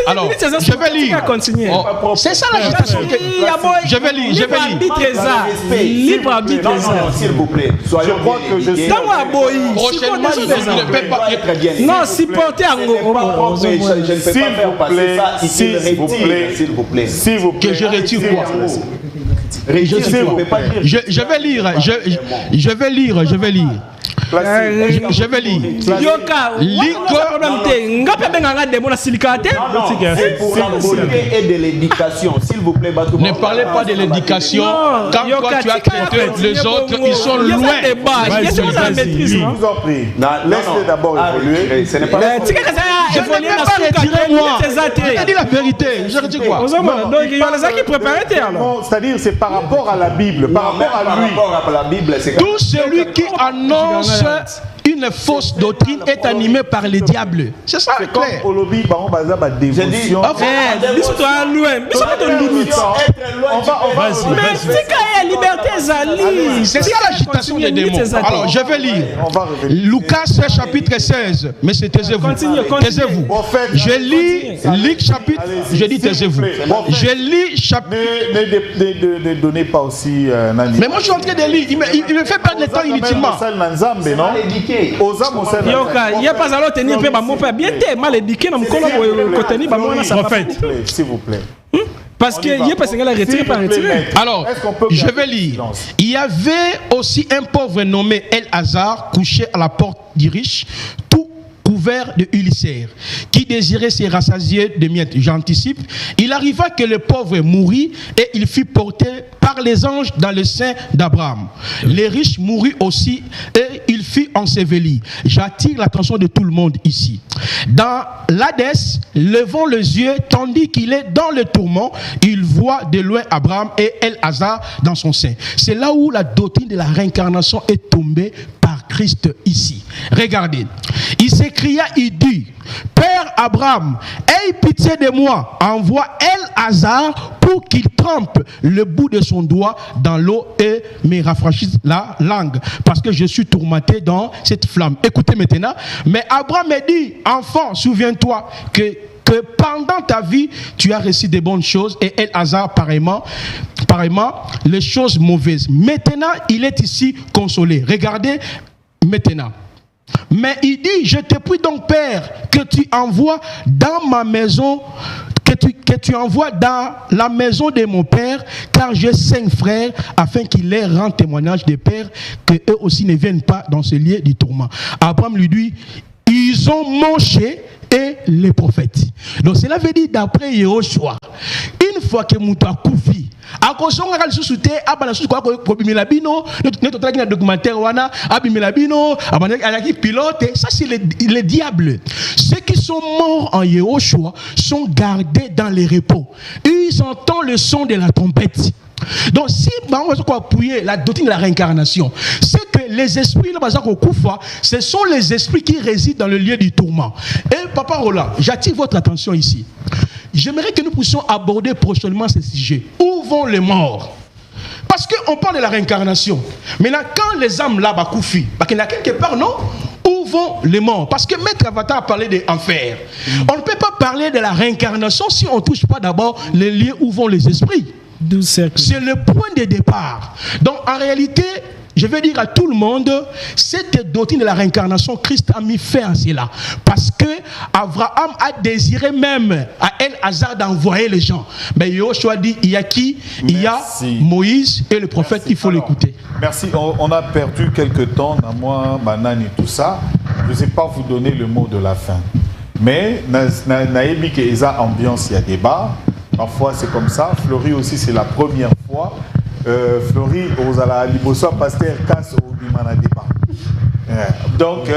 Alors, je vais lire. C'est ça l'agitation. Je vais lire. Libre arbitre. S'il vous plaît. Je crois que je suis. Prochainement, je ne peux pas être bien. Non, supporter en gros. Je ne peux pas faire passer ça. S'il vous plaît. Que je retire quoi? Je vais lire. Yoka, c'est pour la beauté et de l'éducation. S'il vous plaît, ne parlez pas de l'éducation. Quand toi tu as traité les autres, ils sont loin. Je vous en prie. Laissez d'abord évoluer. Ce n'est pas Je ne vais pas retirer moi. Je dis la vérité. Je dis quoi? Donc il y a les qui préparent alors. C'est-à-dire c'est par rapport à la Bible, par rapport à lui. Par rapport à la Bible, c'est Tout celui qui annonce une fausse doctrine est animé par le diable. C'est ça, c'est comme clair. Olobi, Baron Baza, dévotion. L'histoire loin. Mais c'est quand il y a liberté, Zali. C'est ça l'agitation des démons. Alors, je vais lire. Lucas chapitre 16. Mais c'est taisez-vous. Taisez-vous. Je lis Luc chapitre. Je dis taisez-vous. Je lis chapitre. Ne donnez pas aussi. Mais moi je suis en train de lire. Il me fait perdre le temps inutilement. Il n'y a pas à tenir mon père bien mal éduqué dans mon s'il vous plaît. Parce qu'il n'y a pas de retirer par retirer. Alors, je vais lire. Il y avait aussi un pauvre nommé El-Hazar couché à la porte du riche, tout couvert de ulcères, qui désirait se rassasier de miettes. J'anticipe. Il arriva que le pauvre mourut et il fut porté par les anges dans le sein d'Abraham. Les riches mourut aussi et il fut enseveli. J'attire l'attention de tout le monde ici. Dans l'Hadès, levant les yeux, tandis qu'il est dans le tourment, il voit de loin Abraham et El-Hazar dans son sein. C'est là où la doctrine de la réincarnation est tombée par Christ ici. Regardez. Il s'écria, il dit, Père Abraham, aie pitié de moi, envoie El-Hazar pour qu'il trempe le bout de son doigt dans l'eau et me rafraîchisse la langue, parce que je suis tourmenté dans cette flamme. Écoutez maintenant. Mais Abraham me dit, enfant, souviens-toi que pendant ta vie, tu as reçu des bonnes choses et El-Hazar pareillement, les choses mauvaises. Maintenant, il est ici consolé. Regardez maintenant. Mais il dit, je te prie donc, Père, que tu envoies dans ma maison, que tu envoies dans la maison de mon père, car j'ai 5 frères, afin qu'il leur rende témoignage des pères, que eux aussi ne viennent pas dans ce lieu du tourment. Abraham lui dit, ils ont mangé et les prophètes. Donc cela veut dire d'après Yehoshua, une fois que Mouta Koufi, à cause de la société, ça c'est le diable. Ceux qui sont morts en Yehoshua sont gardés dans les repos. Ils entendent le son de la trompette. Donc si on va appuyer la doctrine de la réincarnation, c'est que les esprits, ce sont les esprits qui résident dans le lieu du tourment. Et Papa Roland, j'attire votre attention ici. J'aimerais que nous puissions aborder prochainement ce sujet. Où vont les morts? Parce qu'on parle de la réincarnation. Maintenant, quand les âmes là-bas coufient, parce qu'il y en a quelque part, non? Où vont les morts? Parce que Maître Avatar a parlé de l'enfer. On ne peut pas parler de la réincarnation si on ne touche pas d'abord les lieux où vont les esprits. C'est le point de départ. Donc en réalité, je vais dire à tout le monde, cette doctrine de la réincarnation, Christ a mis fin à cela. Parce que Abraham a désiré même à El-Hazar d'envoyer les gens. Mais Yoshua dit, il y a qui? Il y a Moïse et le prophète, il faut l'écouter. Merci. On a perdu quelques temps, moi, Banane et tout ça. Je ne sais pas vous donner le mot de la fin. Mais, naïbi que eza ambiance, il y a débat. Parfois c'est comme ça. Fleury aussi c'est la première fois. Fleury Rosala Liboso pasteur casse au Bimana débat. Donc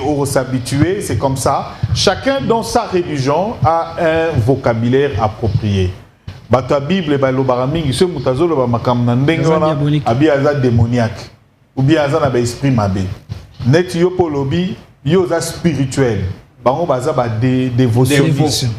on s'habituer, c'est comme ça. Chacun dans sa religion a un vocabulaire approprié. Bata Bible ba lo baraming ce mutazo lo ba makam na ndenge wana abi aza démoniaque ou bien aza na ba esprit mabe. Net yo polobi yo za spirituel. Bango baza ba dévotion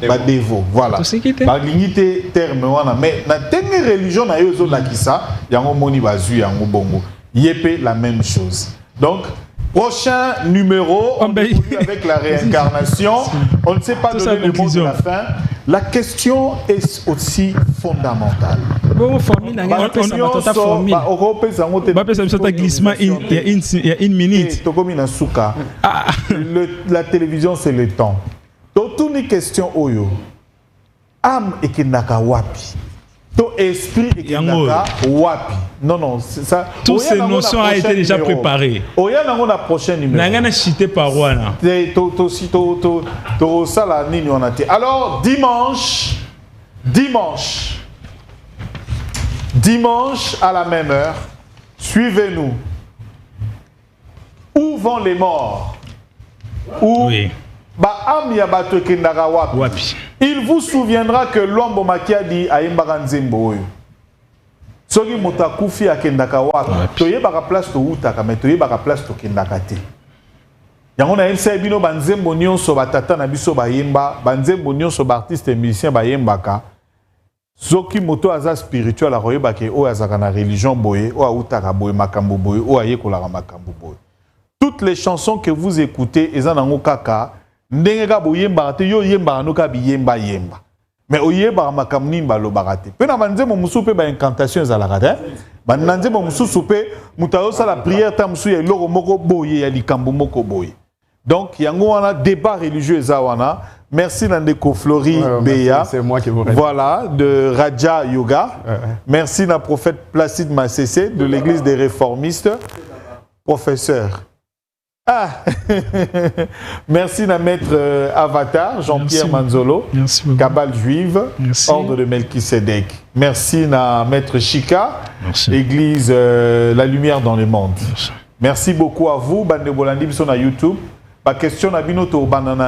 ba dévo voilà ba lignité terme wana mais na tenge religion na yo zo la kisa yango moni bazu yango bongo yepé la même chose. Donc prochain numéro on avec la réincarnation. On ne sait pas donner le mot de la fin. La question est aussi fondamentale. Bon, formule, il y a une minute. La télévision, c'est le temps. Donc, toutes les questions, âme et kinaka wapi. Ton esprit et kinaka wapi. Non, c'est ça. Toutes ces notions ont été déjà préparées. Il y a la prochaine numéro. Alors, dimanche à la même heure, suivez-nous. Où vont les morts? Où ba am ya bato kendaka wapi. Il vous souviendra que l'homme makia dit ayembaka nzembo oyo. Soki motakufi akendaka wapi. Toyebaka place to utaka mais toyebaka place to kendaka te. Yango na yebisa bino banzembo nyonso batata na biso bayemba, banzembo nyonso ba artiste et musicien bayembaka. Soki moto aza spirituel a koyebake o azaka na religion boye, o autaka boye makambo boye, o ayekolaka makambo boye. Toutes les chansons que vous écoutez eza nango kaka ndenge ka boyemba te yo yemba no ka biyemba yemba. Mais oyeba makambo nimba lo barate. Pe na banzembo musu pe ba incantation ezalaka te. Banzembo musu pe mutayo sala prière ta musu ya loko moko boye ya likambo moko boye. Donc, il y a un débat religieux. Merci Nandeko Flori Beya. C'est moi qui vous remercie. Voilà, de Raja Yoga. Merci na prophète Placide Massessé de l'église des réformistes. Professeur. Ah, merci na maître Avatar, Jean-Pierre Manzolo. Merci beaucoup. Cabale juive, merci. Ordre de Melchisedec. Merci na maître Chika, merci. Église La Lumière dans le monde. Merci. Merci beaucoup à vous, Bande Bolandi, sur YouTube. La question à Binoto Banana.